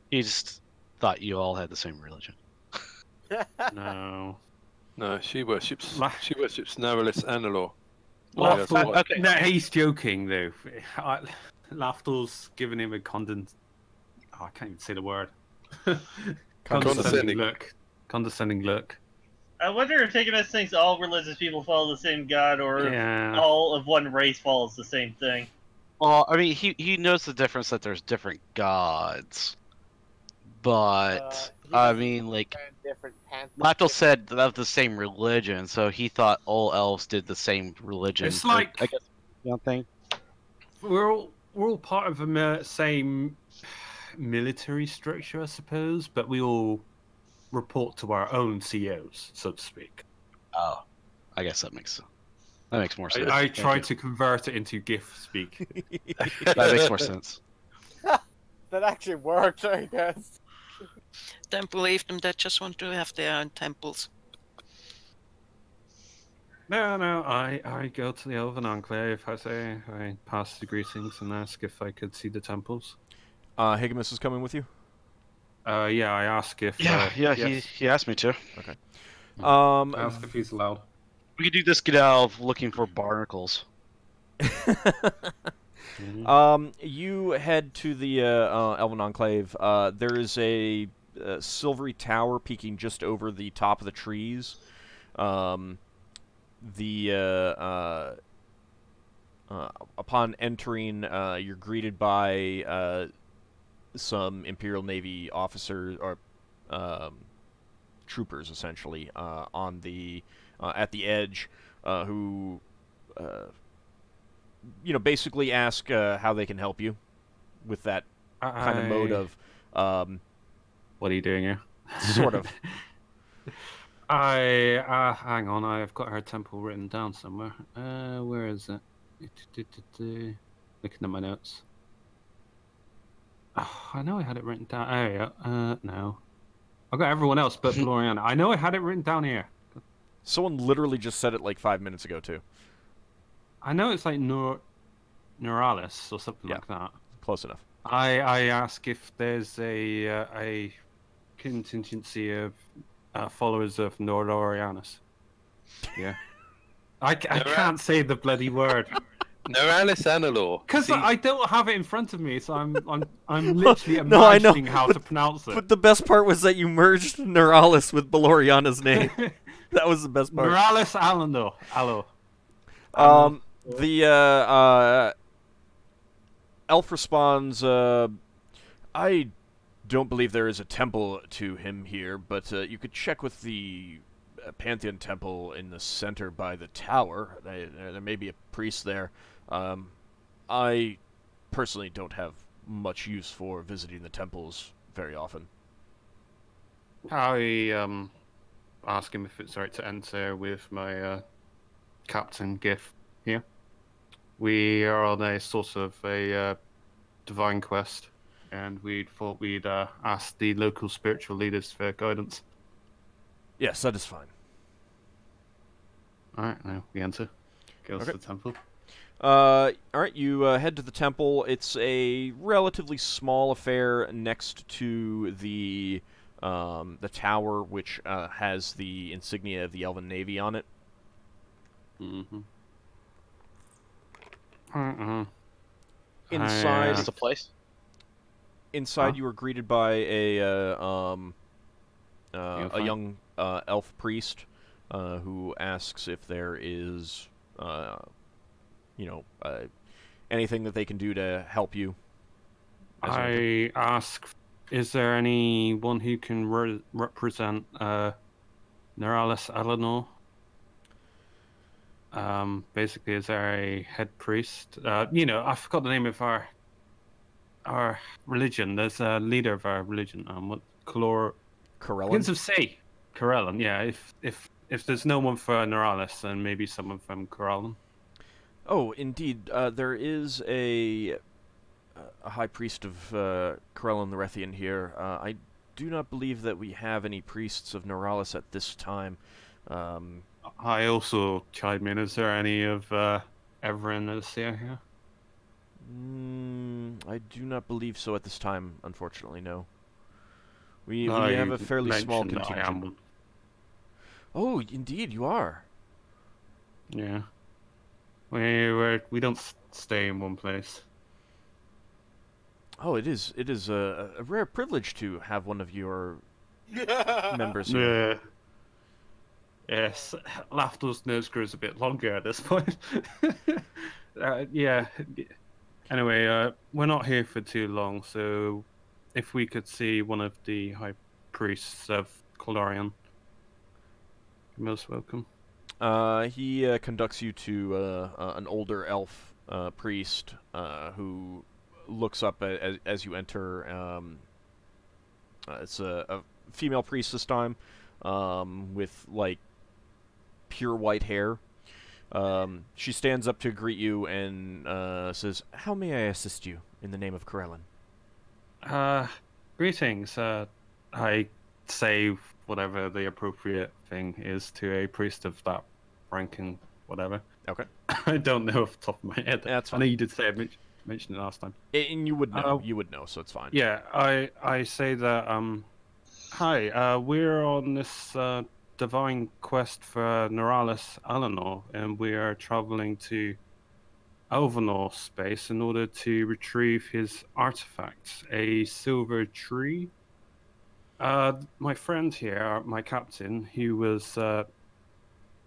S2: He just thought you all had the same religion.
S7: No.
S3: No, she worships Narellis Analor.
S7: Well,
S3: that's what-
S2: okay.
S7: No, he's joking though. Lafdul's giving him a I can't even say the word.
S3: Condescending.
S7: Condescending look.
S5: I wonder if Higgimus thinks all religious people follow the same god, or
S7: Yeah.
S5: all of one race follows the same thing.
S2: Well, I mean, he knows the difference that there's different gods, but I mean, like,
S8: different
S2: Lafdul said they have the same religion, so he thought all elves did the same religion.
S7: It's like
S2: I guess one thing.
S7: we're all part of the same military structure, I suppose, but we all report to our own COs, so to speak.
S2: Oh, I guess that makes more sense.
S7: I
S2: Thank
S7: tried
S2: you.
S7: to convert it into Giff speak.
S2: That makes more sense.
S8: That actually worked, I guess.
S6: Don't believe them. They just want to have their own temples.
S7: No, I go to the Elven Enclave. I pass the greetings and ask if I could see the temples.
S1: Higgimus is coming with you.
S7: Yeah, I ask if.
S2: He asked me to.
S7: I ask if he's allowed.
S2: We could do this. Get out of looking for barnacles.
S1: You head to the Elven Enclave. There is a silvery tower peeking just over the top of the trees. Upon entering, you're greeted by some Imperial Navy officers or troopers, essentially, on the at the edge, who basically ask how they can help you with that kind of mode of
S7: What are you doing here?
S1: sort of.
S7: Hang on, I've got her temple written down somewhere. Where is it? Looking at my notes. Oh, I know I had it written down. Oh yeah. No, I've got everyone else but Valoriana. I know I had it written down here.
S1: Someone literally just said it like 5 minutes ago too.
S7: I know it's like Neuralis or something
S1: Yeah.
S7: like that.
S1: Close enough.
S7: I ask if there's a contingency of followers of Nordorianus. Yeah. I can't say the bloody word
S3: Narellis Analor.
S7: because
S3: See,
S7: I don't have it in front of me, so I'm literally
S1: No, I know,
S7: imagining how to pronounce it.
S1: But the best part was that you merged Neuralis with Baloriana's name. That was the best part.
S7: Neuralis Allo.
S1: The elf responds, I don't believe there is a temple to him here, but you could check with the Pantheon Temple in the center by the tower. There may be a priest there. I personally don't have much use for visiting the temples very often.
S7: I ask him if it's right to enter with my Captain Giff here. We are on a sort of a divine quest, and we thought we'd ask the local spiritual leaders for guidance.
S1: Yes, that is fine.
S7: Alright, now we enter. Goes
S1: Okay.
S7: to the temple.
S1: Alright, you head to the temple. It's a relatively small affair next to the tower, which has the insignia of the Elven Navy on it.
S7: Mm-hmm.
S1: Inside,
S2: Is this a place?
S1: inside, you are greeted by a young elf priest who asks if there is, anything that they can do to help you.
S7: I ask, is there anyone who can represent Neuralis Eleanor? Basically, is there a head priest? I forgot the name of our religion. There's a leader of our religion. What
S1: Corellin?
S7: begins with C. Corellin. Yeah. If there's no one for Neuralis, then maybe someone from Corellin.
S1: Oh, indeed. There is a high priest of Corellin the Rethian here. I do not believe that we have any priests of Neuralis at this time.
S7: I also chime in. Is there any of Everin Alicia here?
S1: I do not believe so at this time, unfortunately, no. We have a fairly small contingent.
S7: I am one.
S1: Oh, indeed, you are.
S7: Yeah. We don't stay in one place.
S1: Oh, it is a rare privilege to have one of your members here.
S7: Yeah. Yes, Lafdul's nose grows a bit longer at this point. Yeah. Anyway, we're not here for too long, so if we could see one of the high priests of Colorion, you're most welcome.
S1: He conducts you to an older elf priest who looks up as you enter. It's a female priest this time, with like pure white hair. She stands up to greet you and says, "How may I assist you in the name of Corellin?"
S7: Greetings. I say whatever the appropriate thing is to a priest of that rank and whatever.
S1: Okay.
S7: I don't know off the top of my head.
S1: That's
S7: I
S1: fine.
S7: know you did say mention it last time.
S1: And you would know. You would know, so it's fine.
S7: Yeah, I say that hi, we're on this divine quest for Neuralis Eleanor, and we are traveling to Elvenor space in order to retrieve his artifacts, a silver tree. My friend here, my captain, who was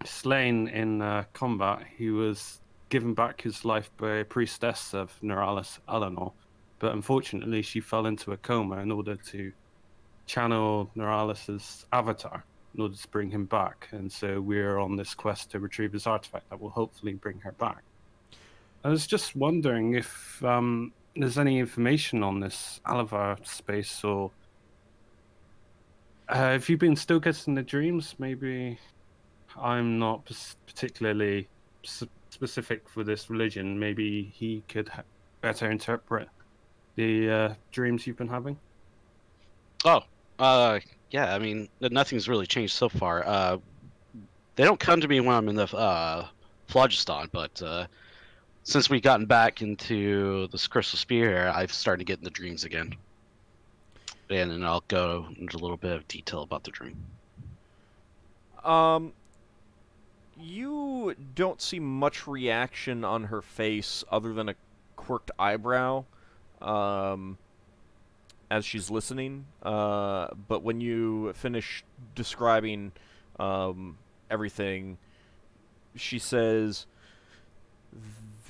S7: slain in combat, he was given back his life by a priestess of Neuralis Eleanor, but unfortunately she fell into a coma in order to channel Neuralis's avatar in order to bring him back, and so we're on this quest to retrieve his artifact that will hopefully bring her back. I was just wondering if there's any information on this Alavar space, or have you been still getting the dreams? Maybe I'm not particularly specific for this religion. Maybe he could better interpret the dreams you've been having.
S2: Oh, yeah. I mean, nothing's really changed so far. They don't come to me when I'm in the phlogiston, but since we've gotten back into this crystal sphere, I've started getting the dreams again. And then I'll go into a little bit of detail about the dream.
S1: You don't see much reaction on her face other than a quirked eyebrow as she's listening. But when you finish describing everything, she says,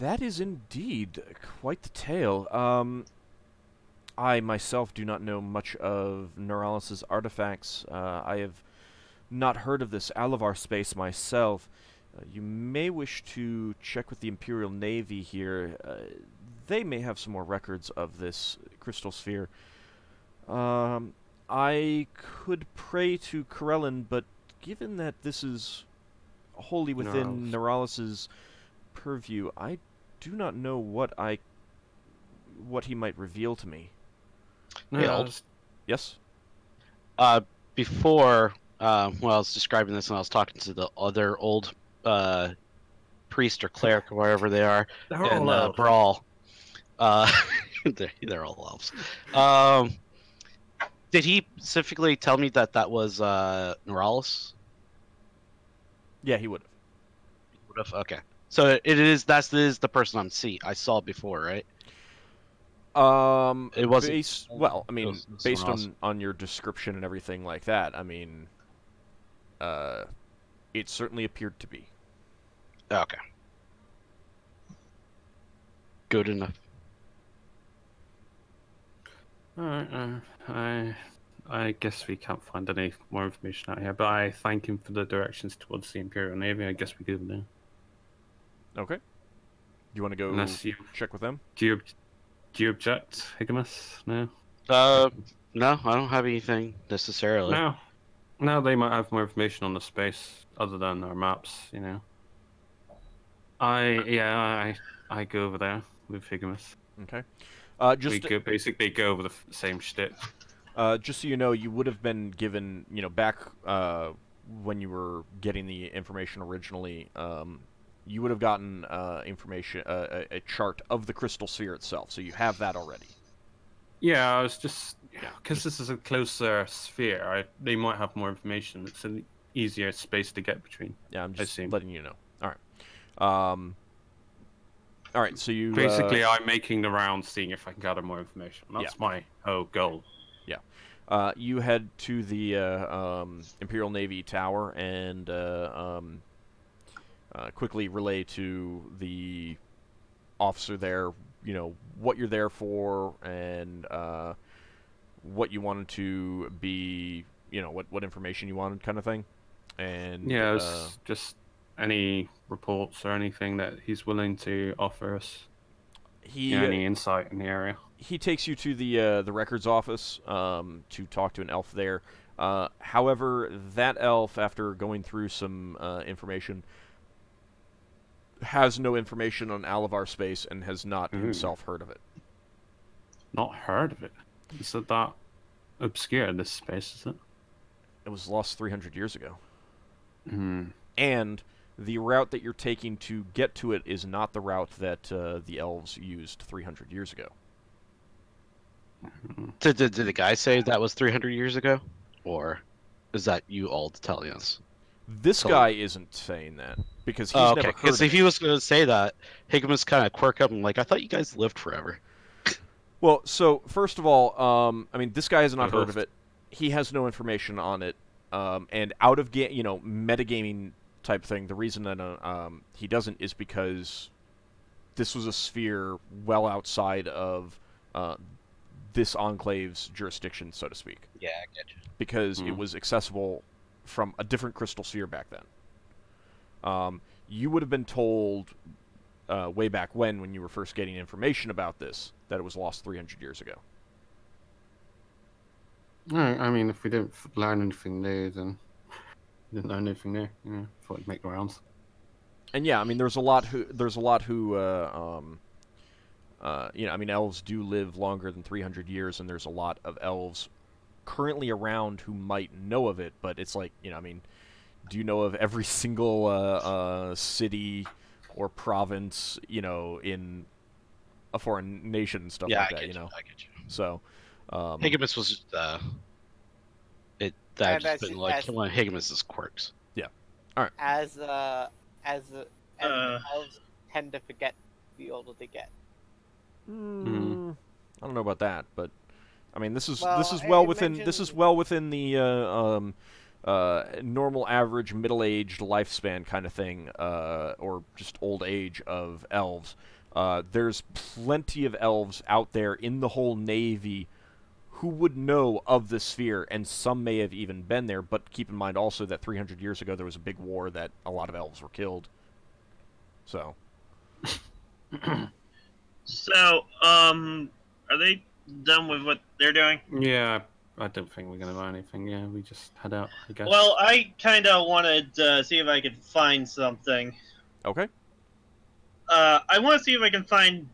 S1: "That is indeed quite the tale. I myself do not know much of Neuralis's artifacts. I have not heard of this Alavar space myself. You may wish to check with the Imperial Navy here. They may have some more records of this crystal sphere. I could pray to Corellin, but given that this is wholly within Neuralis's purview, I do not know what he might reveal to me."
S2: Hey, Ald.
S1: Yes?
S2: Before, when I was describing this and I was talking to the other old priest or cleric or whatever they are
S7: They're
S2: in
S7: all elves.
S2: Brawl. They're all elves. Did he specifically tell me that that was Neuralis?
S1: Yeah, he would have.
S2: Would have. Okay. So it is. That is the person I saw before, right? It wasn't.
S1: Well, I mean,
S2: it was
S1: based
S2: someone else.
S1: on your description and everything like that, I mean, it certainly appeared to be.
S2: Okay. Good enough.
S7: Alright, I guess we can't find any more information out here, but I thank him for the directions towards the Imperial Navy. I guess we go now.
S1: Okay. You want to go
S7: Unless you
S1: check with them?
S7: do you object, Higgimus? No.
S2: No, I don't have anything necessarily.
S7: No, they might have more information on the space other than our maps. You know. I go over there with Higgimus.
S1: Okay.
S7: We basically go over the same shtick.
S1: Just so you know, you would have been given, back when you were getting the information originally, you would have gotten information, a chart of the crystal sphere itself, so you have that already.
S7: Yeah, I was just because this is a closer sphere. They might have more information. It's an easier space to get between.
S1: Yeah, I'm just
S7: assume.
S1: letting you know. All right. All right, so you
S7: basically I'm making the rounds, seeing if I can gather more information. That's my whole goal.
S1: Yeah. You head to the Imperial Navy Tower and quickly relay to the officer there, what you're there for and what you wanted to be, what information you wanted, kind of thing. And
S7: yeah, it's just any reports or anything that he's willing to offer us. Any insight in the area.
S1: He takes you to the records office to talk to an elf there. However, that elf, after going through some information, has no information on Alavar space and has not himself heard of it.
S7: Not heard of it? Is it that obscure, this space, is it?
S1: It was lost 300 years ago.
S7: Hmm.
S1: And the route that you're taking to get to it is not the route that the elves used 300 years ago.
S2: Did the guy say that was 300 years ago? Or is that you all telling us?
S1: This guy isn't saying that, because he's never heard
S2: Because
S1: of
S2: if
S1: it.
S2: he was going to say that, Higgimus kind of quirk up and like, I thought you guys lived forever.
S1: Well, so, first of all, I mean, this guy has not heard of it. He has no information on it. And out of metagaming type thing, the reason that he doesn't is because this was a sphere well outside of this enclave's jurisdiction, so to speak.
S2: Yeah, I get you.
S1: Because it was accessible from a different crystal sphere back then. You would have been told way back when you were first getting information about this, that it was lost 300 years ago.
S7: No, I mean, if we didn't learn anything new, then we didn't learn anything new. Thought it'd make the rounds.
S1: And yeah, I mean, there's a lot who, I mean, elves do live longer than 300 years, and there's a lot of elves currently around who might know of it, but it's like, I mean, do you know of every single city or province, in a foreign nation and stuff like that,
S2: I get you.
S1: So,
S2: Higgimus was just, that just been like one of Higgimus's quirks.
S1: Yeah. All right.
S8: As elves tend to forget the older they get.
S1: I don't know about that, but I mean, this is
S8: well
S1: within the normal average middle-aged lifespan kind of thing, or just old age of elves. There's plenty of elves out there in the whole Navy who would know of the sphere, and some may have even been there, but keep in mind also that 300 years ago there was a big war that a lot of elves were killed. So.
S5: So, are they done with what they're doing?
S7: Yeah, I don't think we're going to learn anything. Yeah, we just head out, I guess.
S5: Well, I kind of wanted to see if I could find something.
S1: Okay.
S5: I want to see if I can find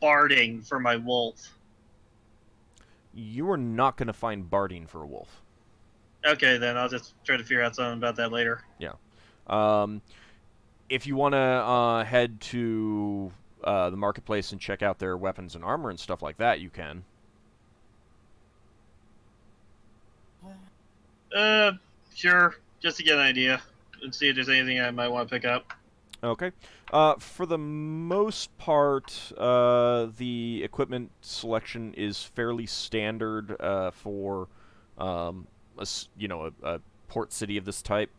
S5: barding for my wolf.
S1: You are not going to find barding for a wolf.
S5: Okay, then I'll just try to figure out something about that later.
S1: Yeah. if you want to head to the marketplace and check out their weapons and armor and stuff like that, you can.
S5: Sure. Just to get an idea and see if there's anything I might want to pick up.
S1: Okay. For the most part, the equipment selection is fairly standard for a port city of this type.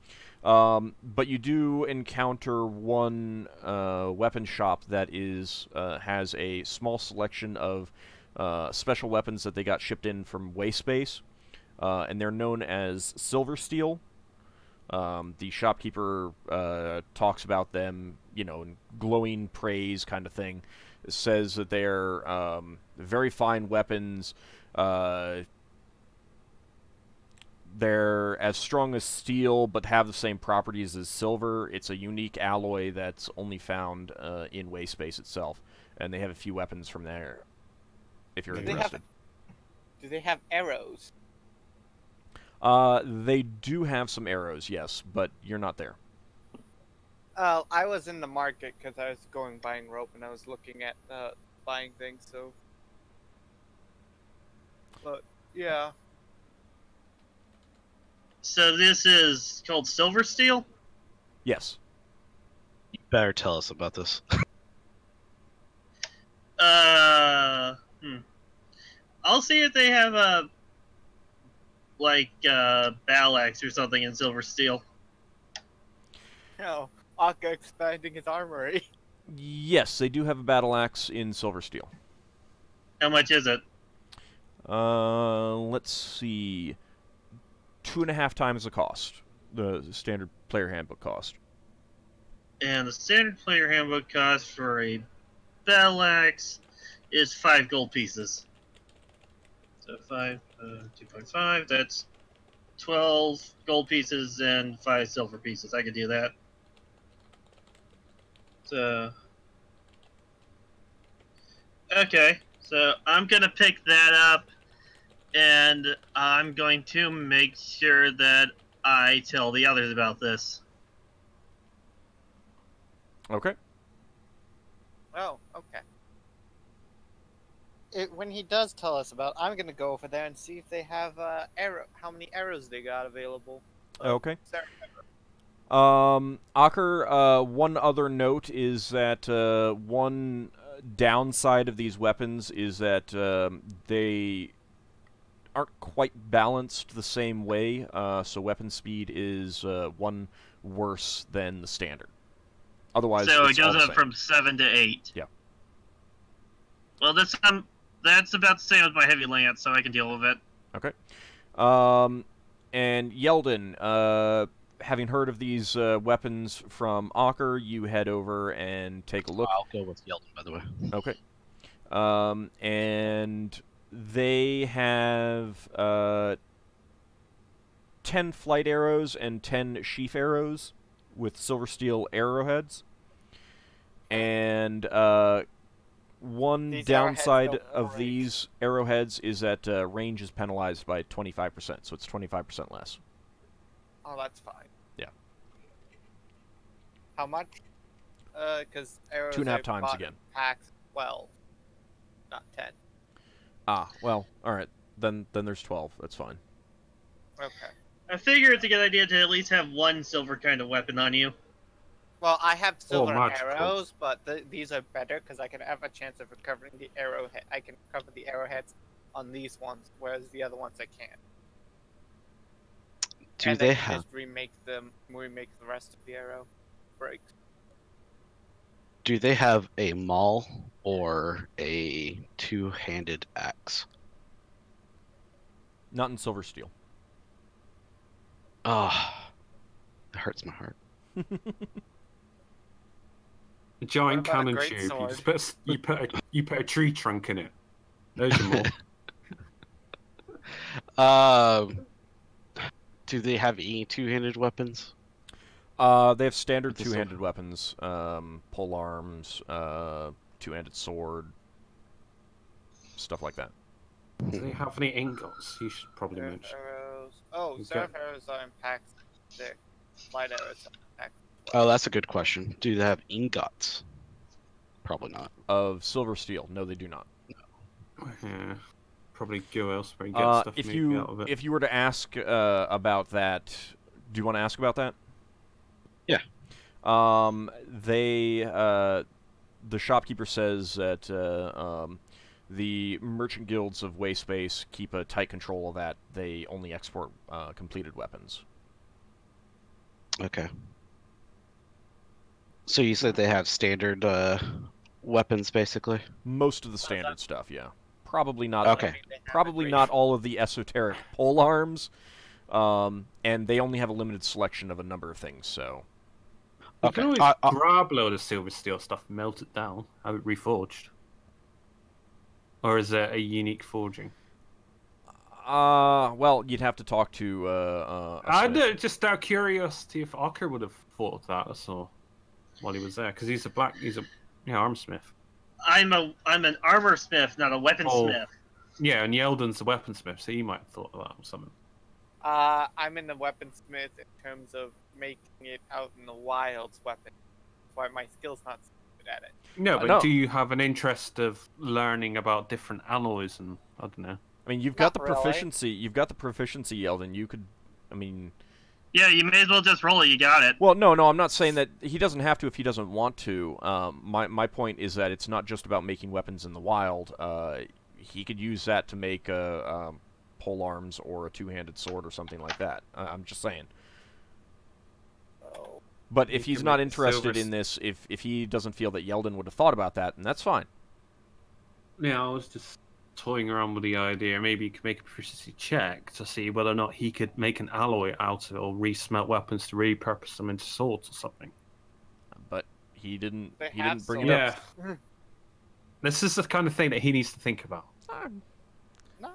S1: But you do encounter one weapon shop that has a small selection of special weapons that they got shipped in from Wayspace, and they're known as Silver Steel. The shopkeeper talks about them, in glowing praise kind of thing. It says that they're very fine weapons. They're as strong as steel, but have the same properties as silver. It's a unique alloy that's only found in Wayspace itself, and they have a few weapons from there, if you're interested.
S8: Do they have arrows?
S1: They do have some arrows, yes, but you're not there.
S8: I was in the market because I was buying rope and I was looking at buying things, so... But, yeah.
S5: So this is called Silver Steel?
S1: Yes.
S2: You better tell us about this.
S5: I'll see if they have a battle axe or something in Silver Steel.
S8: Oh, Ockar expanding his armory.
S1: Yes, they do have a battle axe in Silver Steel.
S5: How much is it?
S1: Let's see. 2.5 times the cost. The standard player handbook cost.
S5: And the standard player handbook cost for a battle axe is 5 gold pieces. So 2.5, that's 12 gold pieces and 5 silver pieces. I could do that. So, okay, so I'm gonna pick that up, and I'm going to make sure that I tell the others about this.
S1: Okay.
S8: Oh, okay. When he does tell us about, I'm gonna go over there and see if they have how many arrows they got available.
S1: Okay.
S8: Sorry.
S1: Ockar, one other note is that one downside of these weapons is that they aren't quite balanced the same way, so weapon speed is one worse than the standard. Otherwise,
S5: so
S1: it's
S5: it goes
S1: all the
S5: up
S1: same.
S5: from 7 to 8.
S1: Yeah.
S5: Well, that's about the same as my heavy lance, so I can deal with it.
S1: Okay. And Yeldan, having heard of these weapons from Ockar, you head over and take a look.
S2: I'll go with Yeldan, by the way.
S1: Okay. And they have 10 flight arrows and 10 sheaf arrows with silver steel arrowheads. And one
S8: These
S1: downside
S8: arrowheads don't
S1: of
S8: range.
S1: these arrowheads is that range is penalized by 25%, so it's 25% less.
S8: Oh, that's fine.
S1: Yeah.
S8: How much? Because arrows
S1: 2.5
S8: I
S1: times
S8: bought
S1: again.
S8: Packs 12, not 10.
S1: Ah, well, alright. Then there's 12. That's fine.
S8: Okay.
S5: I figure it's a good idea to at least have one silver kind of weapon on you.
S8: Well, I have silver
S7: much,
S8: arrows, but these are better because I can have a chance of recovering the arrowhead. I can recover the arrowheads on these ones, whereas the other ones I can't.
S2: Do
S8: And
S2: they
S8: I can
S2: have?
S8: just remake the rest of the arrow breaks.
S2: Do they have a maul or a two-handed axe?
S1: Not in silver steel.
S2: Ah, it hurts my heart.
S7: A giant
S8: What about a
S7: cannon
S8: great
S7: tube.
S8: sword?
S7: You put a tree trunk in it. There's your more.
S2: Do they have any two-handed weapons?
S1: They have standard
S2: With the
S1: two-handed weapons, pole arms, two-handed sword, stuff like that.
S7: Do they have any ingots? You should probably
S8: Seraph
S7: mention.
S8: arrows. Oh,
S7: Okay.
S8: seraph arrows are in packs 6. Light arrows are in packs
S2: Oh, that's a good question. Do they have ingots? Probably not.
S1: Of silver steel. No, they do not.
S7: Yeah. Probably go elsewhere and get stuff
S1: If
S7: maybe out of it.
S1: you were to ask about that, do you want to ask about that?
S2: Yeah.
S1: The shopkeeper says that the merchant guilds of Wayspace keep a tight control of that. They only export completed weapons.
S2: Okay. So you said they have standard weapons, basically?
S1: Most of the standard stuff, yeah. Probably not.
S2: Okay.
S1: Probably not all of the esoteric pole arms, and they only have a limited selection of a number of things. So.
S7: You can always grab a load of silver steel stuff, melt it down, have it reforged. Or is it a unique forging?
S1: Well, you'd have to talk to.
S7: I know, just out of curiosity, if Ockar would have thought of that, or while he was there, because he's a armsmith.
S5: I'm an armor smith, not a weaponsmith.
S7: Yeah, and Yeldan's a weaponsmith, so he might have thought of that or something.
S8: I'm in the weaponsmith in terms of making it out in the wilds weapon. Why my skill's not so good at it.
S7: No, but
S1: No.
S7: do you have an interest of learning about different alloys and I don't know?
S1: I mean, you've got the
S8: Not really.
S1: proficiency. You've got the proficiency, Yeldan. You could. I mean.
S5: Yeah, you may as well just roll it. You got it.
S1: Well, no, I'm not saying that he doesn't have to if he doesn't want to. My point is that it's not just about making weapons in the wild. He could use that to make pole arms or a two-handed sword or something like that. I'm just saying.
S8: So,
S1: But if
S7: You
S1: he's
S7: can
S1: not
S7: make
S1: interested
S7: silver
S1: in this, if he doesn't feel that Yeldan would have thought about that, then that's fine.
S7: Yeah, I was just toying around with the idea. Maybe he could make a proficiency check to see whether or not he could make an alloy out of it or re-smelt weapons to repurpose them into swords or something.
S1: But he didn't.
S8: They
S1: He
S8: have
S1: didn't bring it
S7: Yeah.
S1: up.
S7: This is the kind of thing that he needs to think about.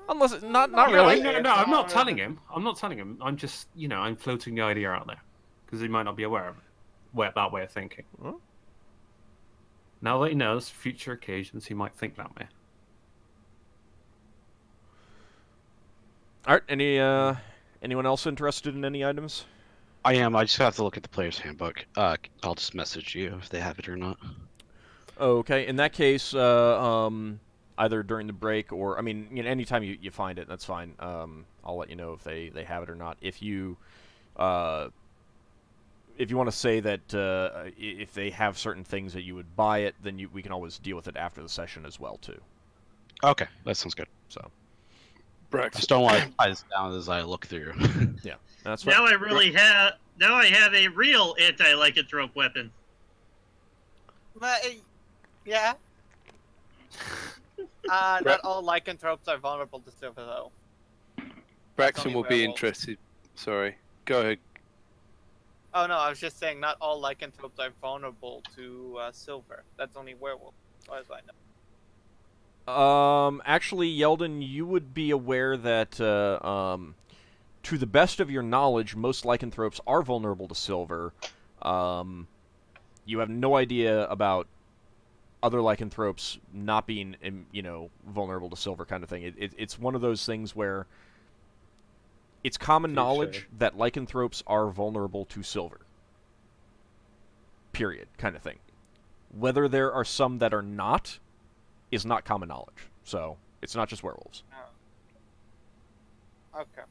S1: Unless not
S7: No,
S1: really.
S7: No, I'm not telling him. I'm just, I'm floating the idea out there. Because he might not be aware of it. That way of thinking.
S1: Huh?
S7: Now that he knows, future occasions, he might think that way.
S1: All right. Anyone else interested in any items?
S2: I am. I just have to look at the player's handbook. I'll just message you if they have it or not.
S1: Okay. In that case, either during the break or anytime you find it, that's fine. I'll let you know if they have it or not. If you want to say that if they have certain things that you would buy it, then we can always deal with it after the session as well too.
S2: Okay, that sounds good.
S1: So.
S2: I just don't want to tie this down as I look through.
S1: Yeah, that's fine.
S5: Now I have a real anti-lycanthrope weapon.
S8: But, yeah. Not all lycanthropes are vulnerable to silver, though.
S3: Braxon will be
S8: werewolves.
S3: interested. Sorry. Go ahead.
S8: Oh no, I was just saying not all lycanthropes are vulnerable to silver. That's only werewolves, as far as I know.
S1: Actually, Yeldan, you would be aware that, to the best of your knowledge, most lycanthropes are vulnerable to silver. You have no idea about other lycanthropes not being, vulnerable to silver kind of thing. It's one of those things where it's common knowledge that lycanthropes are vulnerable to silver. Period, kind of thing. Whether there are some that are not is not common knowledge. So, it's not just werewolves.
S8: Oh. Okay.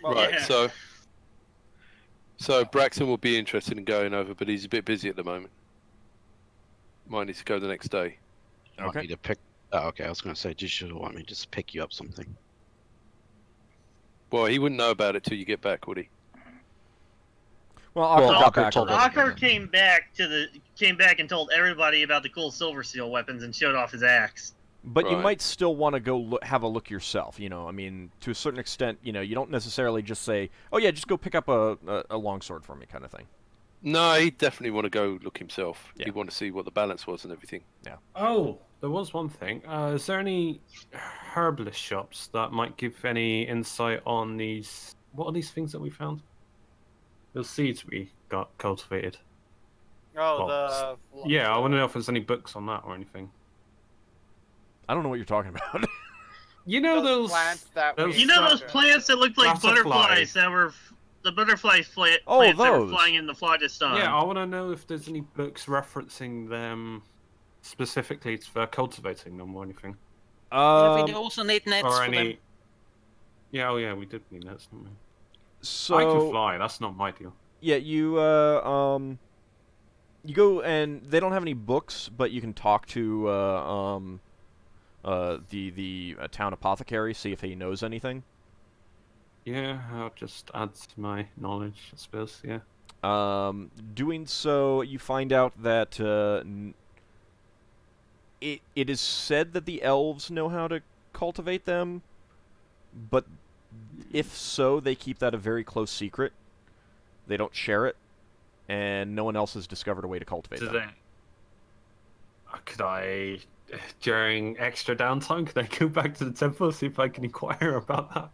S8: Well,
S3: Right,
S5: yeah.
S3: so Braxon will be interested in going over, but he's a bit busy at the moment. Might need to go the next day.
S2: You want me to pick? Oh, okay. I was going to say, just want me to just pick you up something.
S3: Well, he wouldn't know about it till you get back, would he?
S1: Well, Ockar got
S2: Ockar
S1: back
S2: told
S1: already.
S5: Ockar came back and told everybody about the cool silver steel weapons and showed off his axe.
S1: But you
S3: Right.
S1: might still want to go have a look yourself, to a certain extent, you don't necessarily just say, oh yeah, just go pick up a longsword for me kind of thing.
S3: No, he'd definitely want to go look himself.
S1: Yeah.
S3: He'd want to see what the balance was and everything.
S7: Oh, there was one thing. Is there any herbalist shops that might give any insight on these? What are these things that we found? Those seeds we got cultivated.
S8: oh,
S7: Yeah, I want to know if there's any books on that or anything.
S1: I don't know what you're talking about.
S7: You know those
S8: plants that
S7: those-
S8: we
S5: You know those
S8: structure.
S5: plants that looked like
S7: Butterflies.
S5: butterflies that were the butterfly
S1: Oh,
S5: plants that were
S1: those.
S5: flying in the phlogiston.
S7: Yeah, I want to know if there's any books referencing them specifically for cultivating them or anything.
S6: Yeah, we also need nets
S7: Or
S6: for
S7: any.
S6: them.
S7: Yeah, oh yeah, we did need nets, didn't we?
S1: So
S7: I can fly. That's not my deal.
S1: yeah, you go and they don't have any books, but you can talk to the town apothecary, see if he knows anything.
S7: Yeah, I'll just add to my knowledge, I suppose. Yeah.
S1: Doing so, you find out that it is said that the elves know how to cultivate them, but if so, they keep that a very close secret. They don't share it, and no one else has discovered a way to cultivate them.
S7: Could I, during extra downtime, could I go back to the temple and see if I can inquire about that?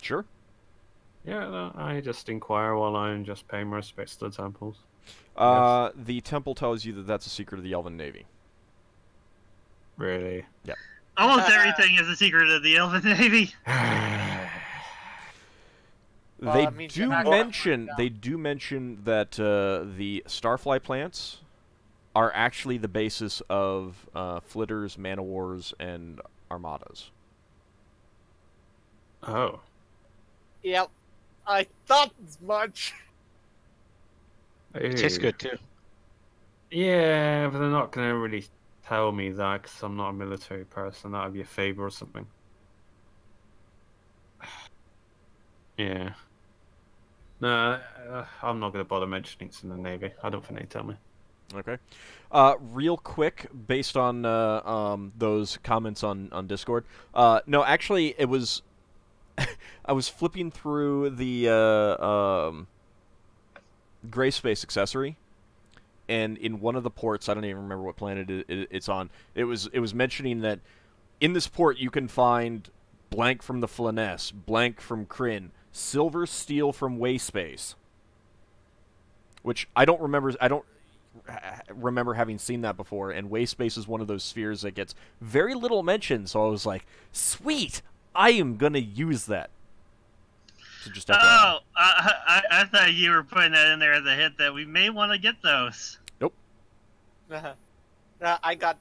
S1: Sure.
S7: Yeah, no, I just inquire while I'm just paying my respects to the temples.
S1: The temple tells you that that's a secret of the Elven Navy.
S7: Really?
S1: Yeah.
S5: Almost everything is a secret of the Elven Navy.
S1: They
S8: it means
S1: do
S8: you're not gonna
S1: mention that the starfly plants are actually the basis of flitters, man-o'-wars, and armadas.
S7: Oh.
S8: Yep. I thought as much.
S2: It tastes good too.
S7: Yeah, but they're not going to really tell me that because I'm not a military person. That would be a favor or something. Yeah. No, I'm not going to bother mentioning it's in the Navy. I don't think they tell me.
S1: Okay. Real quick, based on those comments on Discord. No, actually, it was... I was flipping through the gray space accessory, and in one of the ports, I don't even remember what planet it's on, it was mentioning that in this port you can find blank from the Flaness, blank from Kryn, silver steel from Wayspace, which I don't remember having seen that before, and Wayspace is one of those spheres that gets very little mention, so I was like, sweet! I am gonna use that. So just
S5: Oh, I thought you were putting that in there as a hint that we may want to get those.
S1: Nope.
S8: I got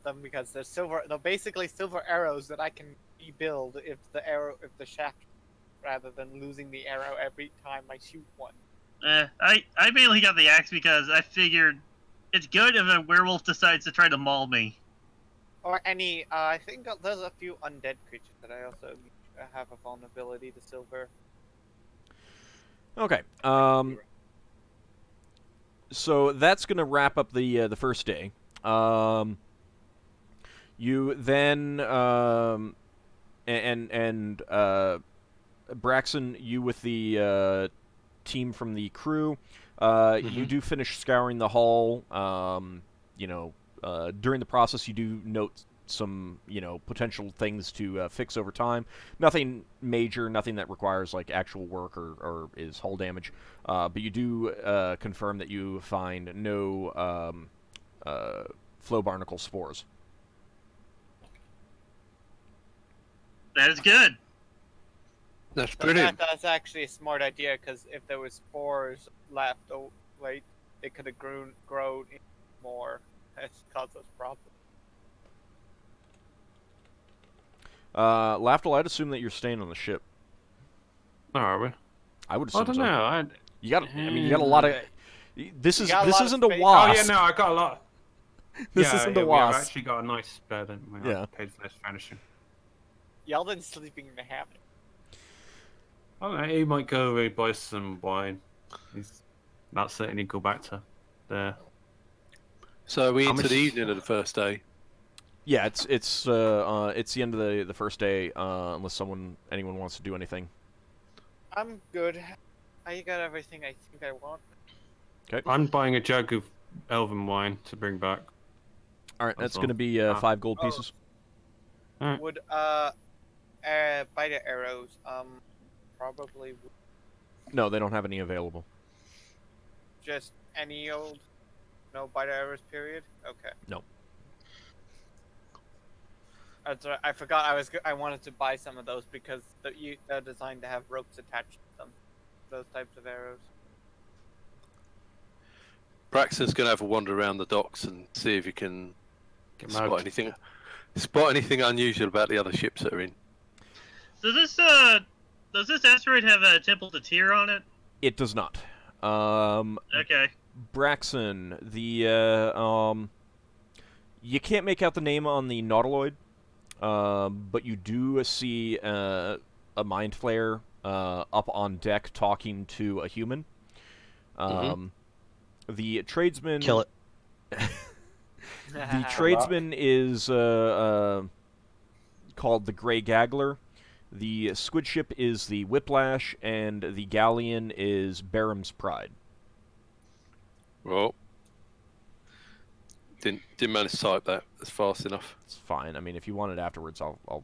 S8: them because they're silver. They're basically silver arrows that I can rebuild if the shaft, rather than losing the arrow every time I shoot one.
S5: I mainly got the axe because I figured it's good if a werewolf decides to try to maul me.
S8: Or any, I think there's a few undead creatures that I also have a vulnerability to silver.
S1: Okay. So that's gonna wrap up the first day. You then Braxon, you with the team from the crew, you do finish scouring the hall. During the process, you do note some, potential things to fix over time. Nothing major, nothing that requires, like, actual work or is hull damage. But you do confirm that you find no flow barnacle spores.
S5: That is good.
S3: That's brilliant.
S8: That's actually a smart idea, because if there was spores left, they could have grown more. That's caused us problems.
S1: Lafdul, I'd assume that you're staying on the ship.
S7: Oh, are we?
S1: I would assume
S7: I don't
S1: so.
S7: know.
S1: You got a lot of... This isn't a
S8: space.
S1: wasp.
S7: Oh, yeah, no, I got a lot.
S1: This isn't a
S7: I've
S1: wasp.
S7: actually got a nice bed and we paid for this furnishing.
S8: Yeldan's sleeping in the hammock.
S7: I don't know, he might go and buy some wine. That's it, and he'd go back to there.
S3: So are we into the evening of the first day?
S1: Yeah, it's the end of the first day, unless anyone wants to do anything.
S8: I'm good. I got everything I think I want.
S1: Okay.
S7: I'm buying a jug of elven wine to bring back.
S1: All right, that's going to be 5 gold pieces.
S7: Right.
S8: Would biter arrows probably
S1: No, they don't have any available.
S8: just any old no biter arrows period? Okay.
S1: No.
S8: That's right. I forgot. I wanted to buy some of those because they're designed to have ropes attached to them. Those types of arrows.
S3: Braxton's going to have a wander around the docks and see if he can
S7: Get
S3: spot
S7: mad.
S3: anything unusual about the other ships that are in.
S5: Does this asteroid have a Temple to Tyr on it?
S1: It does not.
S5: Okay.
S1: Braxon, you can't make out the name on the Nautiloid, but you do see a mind flayer up on deck talking to a human. The tradesman...
S2: Kill it.
S1: The tradesman is called the Grey Gaggler. The squid ship is the Whiplash, and the galleon is Barham's Pride.
S3: Well, didn't manage to type that as fast enough.
S1: It's fine. I mean, if you want it afterwards, I'll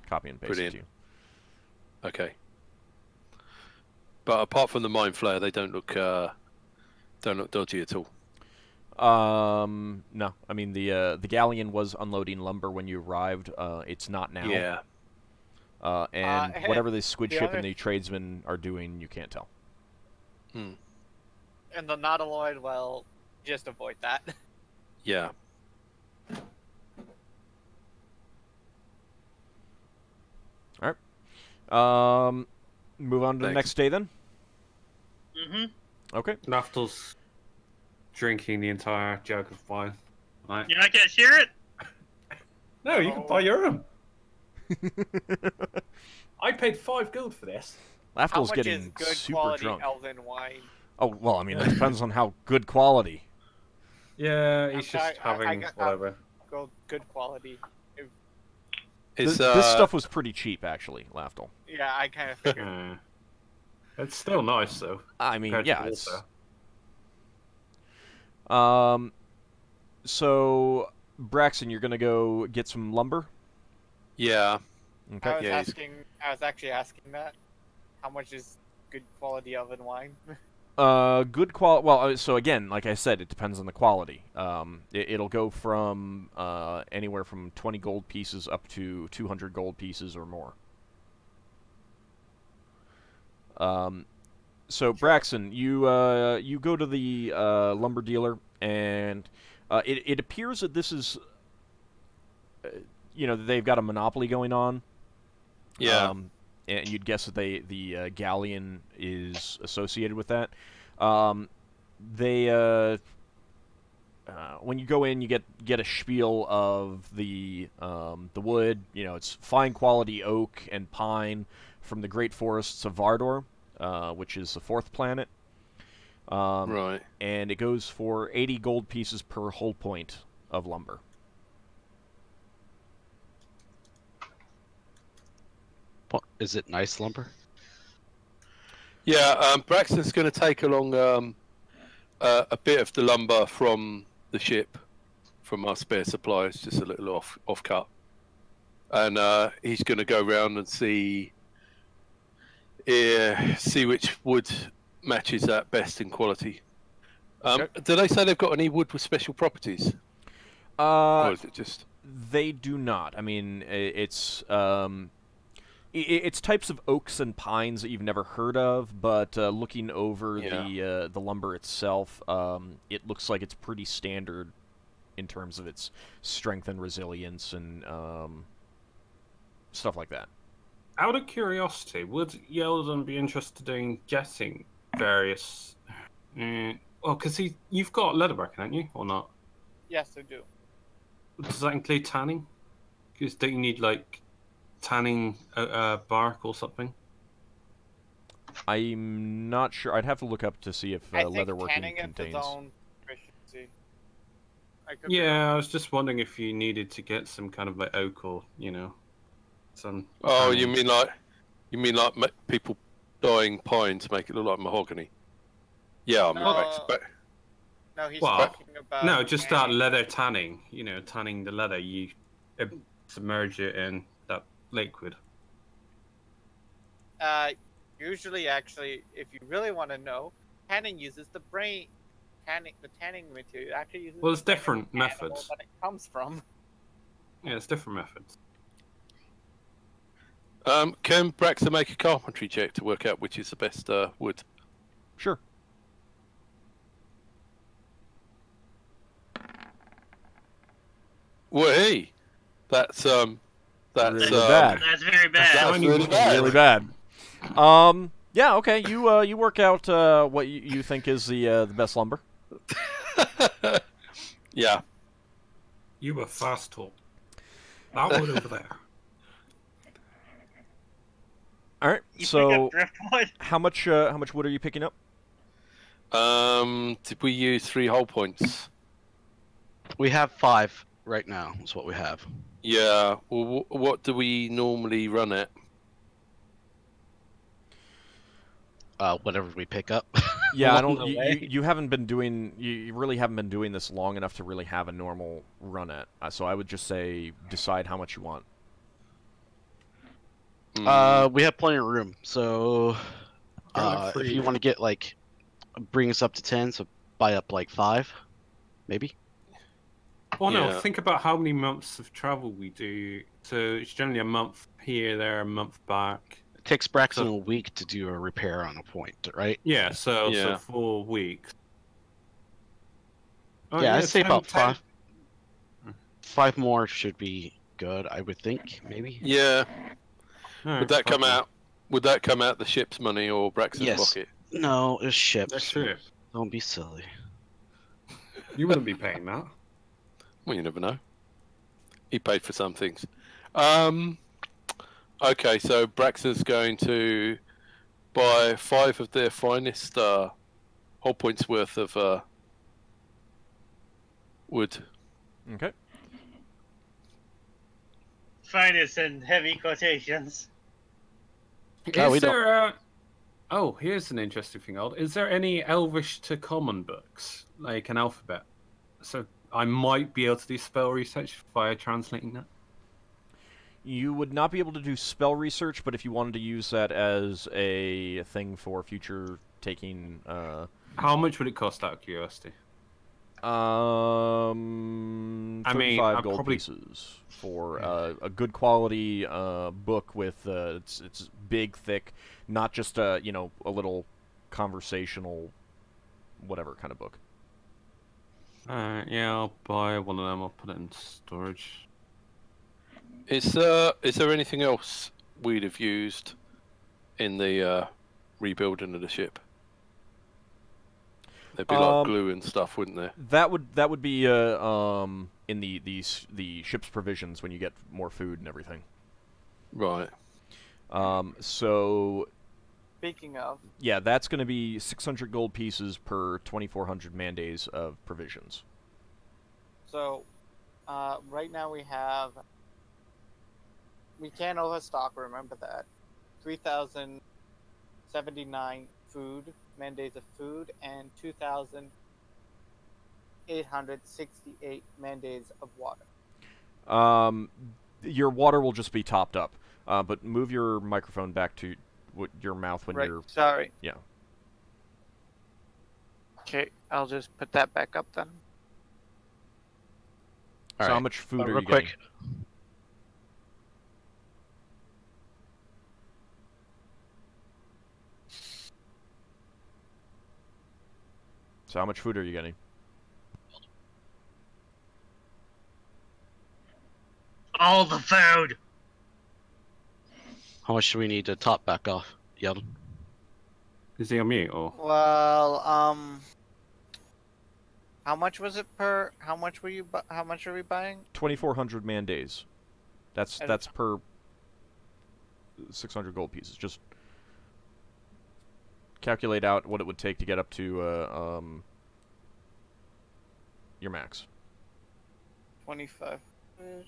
S1: copy and paste
S3: Brilliant.
S1: it to you.
S3: Okay. But apart from the mind flare, they don't look dodgy at all.
S1: No. I mean, the galleon was unloading lumber when you arrived. It's not now.
S3: Yeah.
S1: And whatever the squid
S8: the
S1: ship
S8: other-
S1: and the tradesmen are doing, you can't tell.
S8: And the Nautiloid, well, just avoid that.
S3: Yeah.
S1: Move on to the
S3: Thanks.
S1: next day then.
S5: Mm-hmm.
S1: Okay.
S7: Lafdul's drinking the entire jug of wine. Right.
S5: You're not gonna share it?
S9: No, you can buy your own. I paid 5 gold for this.
S8: How
S1: Lafdul's
S8: much is
S1: getting
S8: good
S1: super
S8: quality
S1: drunk.
S8: elven wine?
S1: Oh, well, I mean, it depends on how good quality.
S9: Yeah, he's
S8: Okay,
S9: just having whatever.
S8: Good quality.
S3: It's
S1: This stuff was pretty cheap, actually, Lafdul.
S8: Yeah, I kind of figured.
S7: Yeah.
S9: It's still nice though.
S1: I mean,
S9: compared to
S1: yeah, it's...
S9: water.
S1: So, Braxon, you're gonna go get some lumber?
S3: yeah.
S1: Okay.
S8: I was actually asking that. How much is good quality elven wine?
S1: Good quality. Well, so again, like I said, it depends on the quality. It'll go from anywhere from 20 gold pieces up to 200 gold pieces or more. So Braxon, you go to the lumber dealer, and it appears that this is, they've got a monopoly going on.
S3: Yeah.
S1: And you'd guess that the galleon is associated with that. When you go in, you get a spiel of the wood. It's fine quality oak and pine from the great forests of Vardor, which is the 4th planet.
S3: Right.
S1: And it goes for 80 gold pieces per whole point of lumber.
S2: Is it nice lumber?
S3: Yeah. Braxton's going to take along a bit of the lumber from the ship, from our spare supplies, just a little off cut, and he's going to go around and see which wood matches that best in quality. Do they say they've got any wood with special properties? Or is it just...
S1: They do not. I mean, it's types of oaks and pines that you've never heard of, but looking over the lumber itself, it looks like it's pretty standard in terms of its strength and resilience and stuff like that.
S7: Out of curiosity, would Yeldan be interested in getting various... well, because you've got leatherworking, haven't you, or not?
S8: Yes, I do.
S7: Does that include tanning? Because don't you need, like, tanning bark or something?
S1: I'm not sure. I'd have to look up to see if
S8: I think
S1: leatherworking
S8: tanning is
S1: contains...
S8: its own proficiency. I could be
S7: Yeah, I was just wondering if you needed to get some kind of, like, oak or, some...
S3: Oh,
S7: tanning.
S3: you mean like people dyeing pine to make it look like mahogany? Yeah, I'm
S8: No. No, he's
S7: Well,
S8: talking about.
S7: No, just that
S8: tanning.
S7: leather tanning. Tanning the leather, you submerge it in that liquid.
S8: Usually, actually, if you really want to know, tanning uses the brain. The tanning material actually uses.
S7: Well, it's
S8: the brain of
S7: different
S8: the animal
S7: methods.
S8: that it comes from.
S7: Yeah, it's different methods.
S3: Can Braxon make a carpentry check to work out which is the best wood?
S1: Sure.
S3: Well, hey, that's
S1: Really bad.
S5: That's very bad.
S3: That's really bad.
S1: Really bad. Yeah. Okay. You work out what you think is the best lumber.
S3: Yeah.
S7: You were fast talk. That wood over there.
S1: All right.
S5: You
S1: So
S5: pick up driftwood.
S1: how much wood are you picking up?
S3: Did we use 3 whole points?
S2: We have 5 right now. That's what we have.
S3: Yeah. Well, what do we normally run at?
S2: Whatever we pick up.
S1: Yeah, I
S2: along
S1: don't.
S2: the
S1: You,
S2: way.
S1: you haven't been doing. You really haven't been doing this long enough to really have a normal run at. So I would just say decide how much you want.
S2: We have plenty of room, so if you want to get like, bring us up to 10, so buy up like 5, maybe.
S7: Well, no,
S3: Yeah.
S7: think about how many months of travel we do. So it's generally a month here, there, a month back.
S2: It takes Braxon a week to do a repair on a point, right?
S7: Yeah, so
S3: Yeah.
S7: 4 weeks. Oh,
S2: yeah, I'd say
S7: 10
S2: about 5. 5 more should be good, I would think, maybe.
S3: Yeah.
S7: No,
S3: Would that come
S7: okay.
S3: out? Would that come out the ship's money or Braxton's
S2: Yes.
S3: pocket?
S2: No, it's ships.
S7: That's true.
S2: Don't be silly.
S7: You wouldn't be paying that.
S3: Well, you never know. He paid for some things. Okay, so Braxton's going to buy 5 of their finest whole points worth of wood.
S1: Okay.
S5: Finest in heavy quotations.
S2: Oh, we
S7: Is there Oh, here's an interesting thing, Old. Is there any Elvish to Common books, like an alphabet? So I might be able to do spell research via translating that.
S1: You would not be able to do spell research, but if you wanted to use that as a thing for future taking,
S7: How much would it cost out of curiosity?
S1: 35 gold
S7: probably-
S1: pieces for a good quality book with it's big, thick, not just a little conversational, whatever kind of book.
S7: Yeah, I'll buy one of them. I'll put it in storage.
S3: Is there anything else we'd have used in the rebuilding of the ship? There'd be like glue and stuff, wouldn't there?
S1: That would be in the ship's provisions when you get more food and everything.
S3: Right.
S1: So
S8: Speaking of,
S1: yeah, that's going to be 600 gold pieces per 2,400 man days of provisions.
S8: so right now we can't overstock. Remember that 3,079 man days of food and 2,868 man days of water.
S1: Your water will just be topped up, but move your microphone back to your mouth when
S8: Right.
S1: you're.
S8: Sorry.
S1: Yeah.
S8: Okay, I'll just put that back up then.
S1: So
S2: All
S1: how
S2: right.
S1: much food are
S2: real
S1: you
S2: quick.
S1: getting? So how much food are you getting?
S5: All the food.
S2: How much do we need to top back off, Yeldan?
S7: Is he on mute or?
S8: Well, how much was it per? How much were you? How much are we buying?
S1: 2,400 man days. That's
S8: And-
S1: that's per 600 gold pieces. Just calculate out what it would take to get up to your max.
S8: 2,500.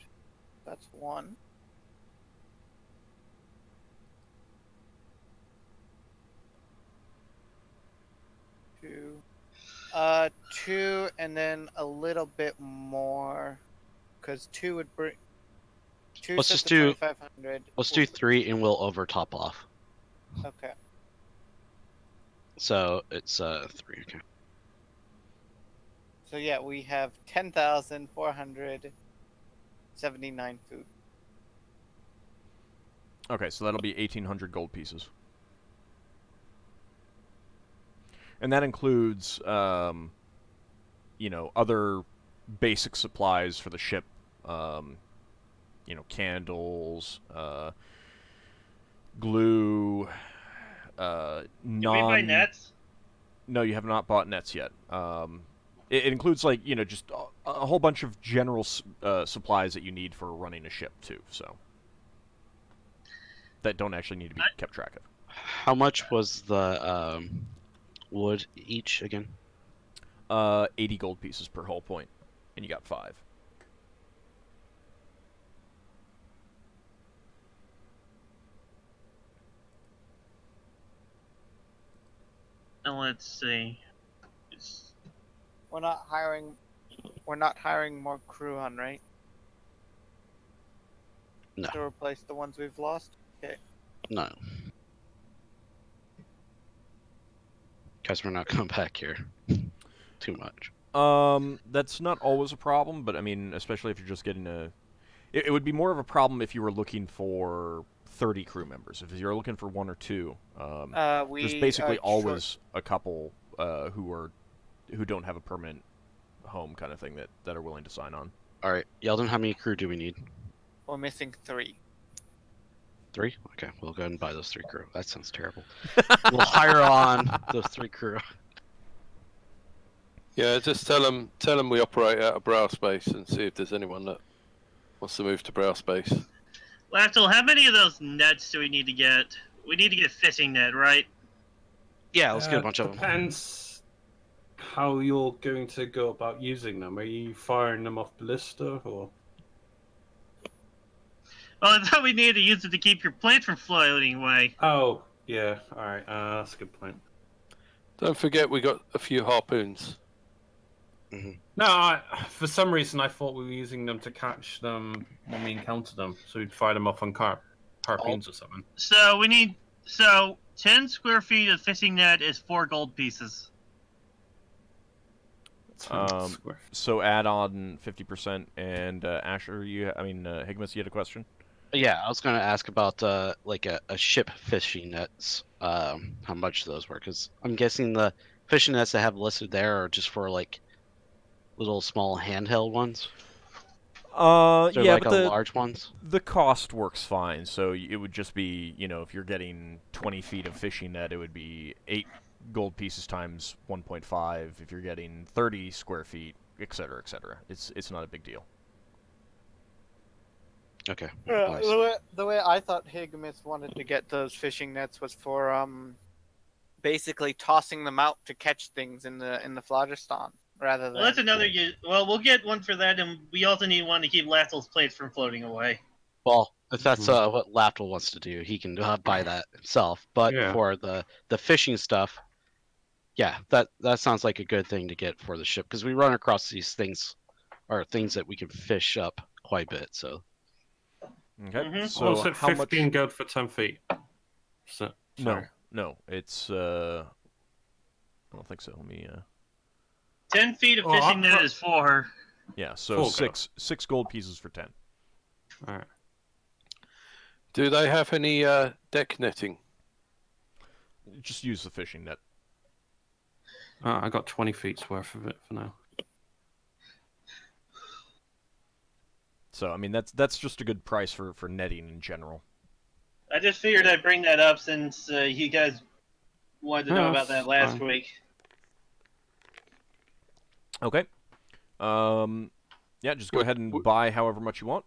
S8: That's one. Two. 2 and then a little bit more, because 2 would bring. 2
S2: Let's
S8: sets
S2: just
S8: of
S2: do-
S8: 2,500.
S2: Let's do 3 and we'll over top off.
S8: Okay.
S2: So it's 3. Okay.
S8: So yeah, we have 10,400 79 food.
S1: Okay, so that'll be 1,800 gold pieces. And that includes, you know, other basic supplies for the ship. You know, candles, glue,
S5: Did we buy nets?
S1: No, you have not bought nets yet. It includes, like, you know, just a whole bunch of general supplies that you need for running a ship, too, so. That don't actually need to be kept track of.
S2: How much was the wood each again?
S1: 80 gold pieces per hull point, and you got 5.
S5: And let's see.
S8: We're not hiring more crew on, right?
S2: No.
S8: To replace the ones we've lost? Okay.
S2: No. Guys, we're not coming back here too much.
S1: That's not always a problem, but I mean, especially if you're just getting a... It would be more of a problem if you were looking for 30 crew members. If you're looking for 1 or 2, there's basically always a couple who don't have a permanent home kind of thing that are willing to sign on.
S2: All right, Yeldan, how many crew do we need?
S8: We're missing 3.
S2: 3? Okay, we'll go ahead and buy those 3 crew. That sounds terrible. We'll hire on those 3 crew.
S3: Yeah, just tell them we operate out of Brow Space and see if there's anyone that wants to move to Brow Space.
S5: Lafdul, how many of those nets do we need to get? We need to get a fishing net, right?
S2: Yeah, let's get a bunch of them.
S7: Depends how you're going to go about using them. Are you firing them off ballista or?
S5: Well, I thought we needed to use it to keep your plane from floating away.
S7: Oh, yeah. All right. That's a good point.
S3: Don't forget we got a few harpoons.
S2: Mm-hmm.
S7: No, for some reason I thought we were using them to catch them when we encountered them, so we'd fire them off on harpoons or something.
S5: So we need 10 square feet of fishing net is 4 gold pieces.
S1: So add on 50%, and Asher, Higgimus, you had a question?
S2: Yeah, I was going to ask about like a ship fishing nets. How much those were? Because I'm guessing the fishing nets that have listed there are just for like little small handheld ones.
S1: Yeah,
S2: like
S1: but the
S2: large ones.
S1: The cost works fine. So it would just be, you know, if you're getting 20 feet of fishing net, it would be 8 gold pieces times 1.5. If you're getting 30 square feet, etc., etc. It's not a big deal.
S2: Okay.
S8: Yeah,
S2: Nice.
S8: the way I thought Higgimus wanted to get those fishing nets was for basically tossing them out to catch things in the Phlogiston rather than.
S5: Well, that's another use. Well, we'll get one for that, and we also need one to keep Lafdul's plates from floating away.
S2: Well, if that's what Lafdul wants to do, he can buy that himself. But for the fishing stuff, yeah, that sounds like a good thing to get for the ship, because we run across these things, or things that we can fish up quite a bit. So.
S1: Okay.
S7: So
S1: So
S7: it's
S1: how
S7: 15
S1: much?
S7: gold for 10 feet. So,
S1: No, it's I don't think so. Let me
S5: 10 feet of fishing net is 4.
S1: yeah. So
S7: 4
S1: six gold pieces for 10.
S7: All right.
S3: Do they have any deck netting?
S1: Just use the fishing net.
S7: I got 20 feet's worth of it for now.
S1: So I mean that's just a good price for netting in general.
S5: I just figured I'd bring that up since you guys wanted to know about that last week.
S1: Okay. Yeah, just go ahead and buy however much you want.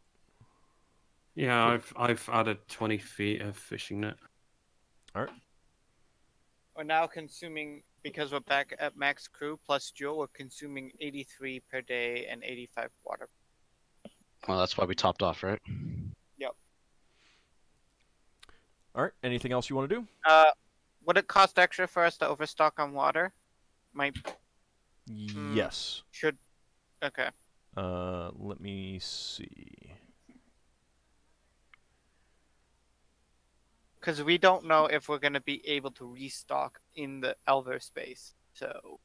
S7: Yeah, I've added 20 feet of fishing net.
S1: All right.
S8: We're now consuming, because we're back at max crew plus Joe, we're consuming 83 per day and 85 water.
S2: Well, that's why we topped off, right?
S8: Yep.
S1: All right. Anything else you want to do?
S8: Would it cost extra for us to overstock on water?
S1: Yes.
S8: Should. Okay.
S1: Let me see.
S8: Because we don't know if we're going to be able to restock in the Elver space. So.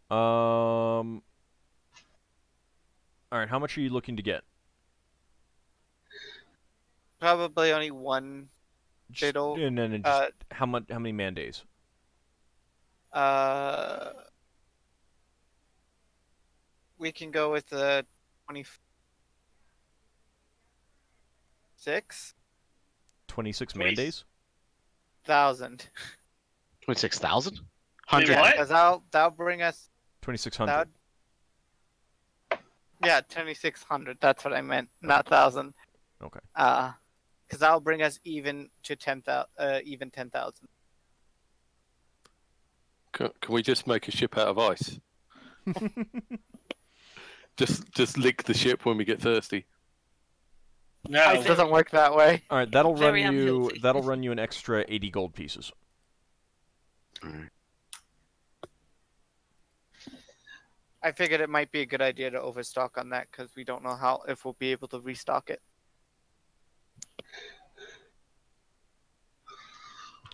S1: All right. How much are you looking to get?
S4: Probably only one
S1: Just,
S4: Fiddle,
S1: and then just, how many man days?
S4: We can go with the 26,000.
S1: 26 man days?
S2: 26,000?
S5: Wait,
S2: 100.
S5: what?
S4: Because that'll bring us
S1: 2,600.
S4: yeah, 2,600. That's what I meant, not 1,000.
S1: Okay.
S4: Because that'll bring us even to 10,000. Even 10,000.
S3: Can we just make a ship out of ice? just lick the ship when we get thirsty.
S5: No,
S4: It doesn't work that way.
S1: All right, that'll
S6: Very
S1: run you.
S6: unhealthy.
S1: That'll run you an extra 80 gold pieces.
S2: Alright.
S4: I figured it might be a good idea to overstock on that because we don't know if we'll be able to restock it.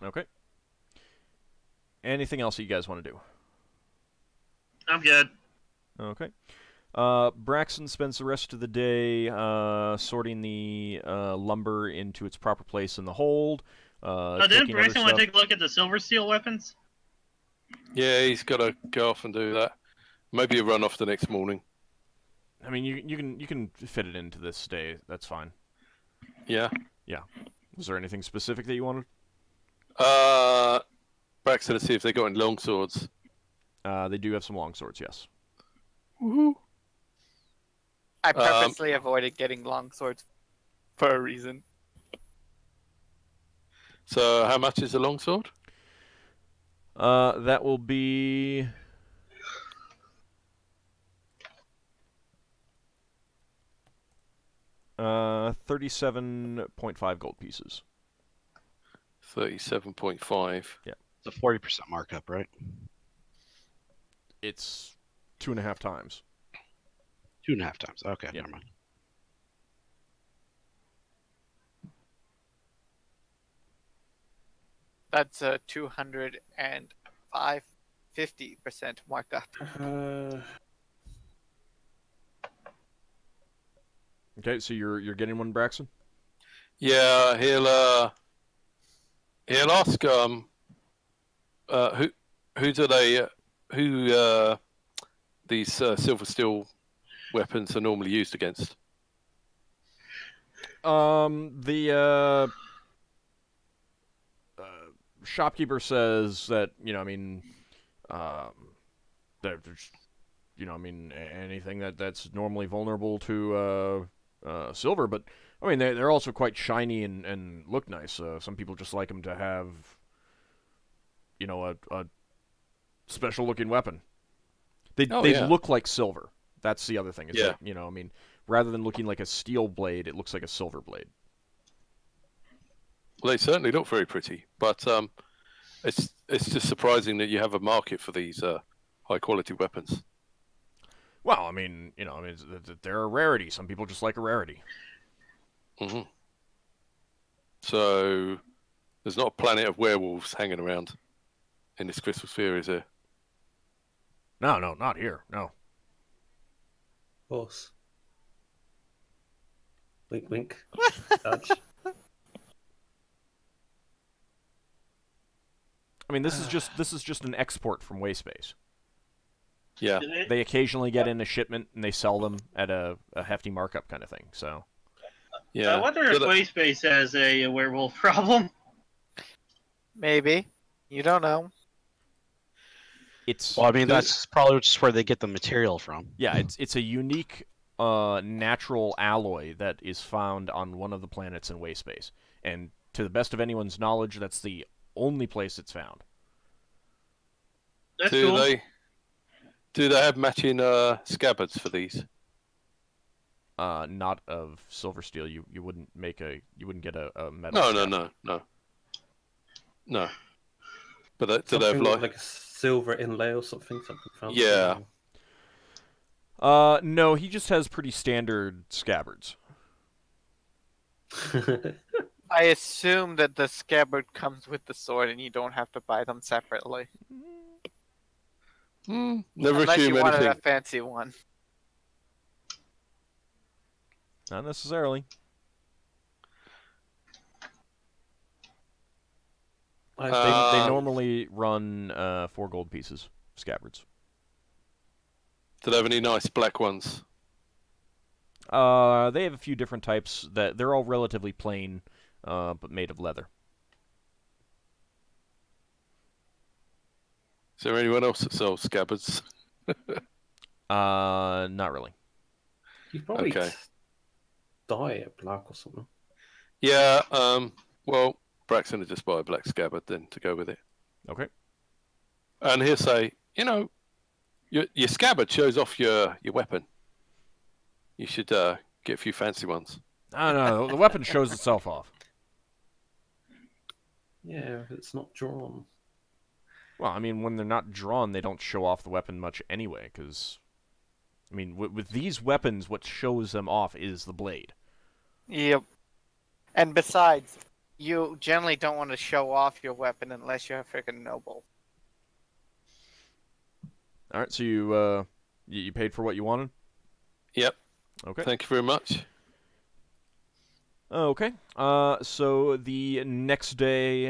S1: Okay. Anything else that you guys want to do?
S5: I'm good.
S1: Okay. Braxon spends the rest of the day sorting the lumber into its proper place in the hold.
S5: Didn't
S1: taking other
S5: Braxon want
S1: stuff.
S5: to take a look at the silver steel weapons?
S3: Yeah, he's got to go off and do that. Maybe he'll run off the next morning.
S1: I mean, you can fit it into this day. That's fine.
S3: Yeah.
S1: Yeah. Was there anything specific that you wanted?
S3: Braxton, to see if they got any long swords.
S1: They do have some long swords, yes.
S3: Woohoo!
S4: I purposely avoided getting long swords for a reason.
S3: So, how much is a long sword?
S1: That will be 37.5 gold pieces.
S3: 37.5.
S1: Yeah.
S2: It's a 40% markup, right?
S1: It's 2.5 times.
S2: 2.5 times. Okay,
S1: Yeah.
S2: never mind.
S4: That's a 250% markup.
S1: Okay, so you're getting one, Braxton?
S3: Yeah, he'll ask who these silver steel weapons are normally used against.
S1: The shopkeeper says that, there's, anything that's normally vulnerable to silver, but I mean they're also quite shiny and look nice. Some people just like them to have, a special looking weapon. They look like silver. That's the other thing. Is
S3: Yeah.
S1: that, rather than looking like a steel blade, it looks like a silver blade.
S3: Well, they certainly look very pretty, but it's just surprising that you have a market for these high quality weapons.
S1: Well, they're a rarity. Some people just like a rarity.
S3: Hmm. So there's not a planet of werewolves hanging around in this crystal sphere, is there?
S1: No, not here. No.
S9: Horse. Wink, wink. Touch.
S1: I mean, this is just an export from Wayspace.
S3: Yeah.
S1: They occasionally get in a shipment and they sell them at a hefty markup kind of thing. So
S3: Yeah.
S5: I wonder if Wayspace has a werewolf problem.
S4: Maybe. You don't know.
S1: it's
S2: Well, I mean, that's probably just where they get the material from.
S1: yeah, it's a unique natural alloy that is found on one of the planets in Wayspace, and to the best of anyone's knowledge, that's the only place it's found.
S5: That's
S3: do
S5: cool.
S3: they have matching scabbards for these?
S1: Not of silver steel. You wouldn't get a metal.
S3: No. But do they have
S9: Something with,
S3: like?
S9: like a silver inlay or something fancy?
S3: Yeah.
S1: No, he just has pretty standard scabbards.
S4: I assume that the scabbard comes with the sword and you don't have to buy them separately.
S3: Never
S4: Unless
S3: assume
S4: you wanted
S3: anything.
S4: a fancy one.
S1: Not necessarily. They normally run 4 gold pieces, scabbards.
S3: Do they have any nice black ones?
S1: They have a few different types. That they're all relatively plain, but made of leather.
S3: Is there anyone else that sells scabbards?
S1: Not really.
S9: You probably
S3: Okay.
S9: dye it black or something.
S3: Yeah. Well, Braxon would just buy a black scabbard then to go with it.
S1: Okay.
S3: And he'll say, you know, your scabbard shows off your weapon. You should get a few fancy ones.
S1: No, the weapon shows itself off.
S9: Yeah, if it's not drawn.
S1: Well, I mean, when they're not drawn, they don't show off the weapon much anyway, because... I mean, with these weapons, what shows them off is the blade.
S8: Yep. And besides, you generally don't want to show off your weapon unless you're a freaking noble.
S1: Alright, so you paid for what you wanted?
S3: Yep.
S1: Okay.
S3: Thank you very much.
S1: Okay. So the next day,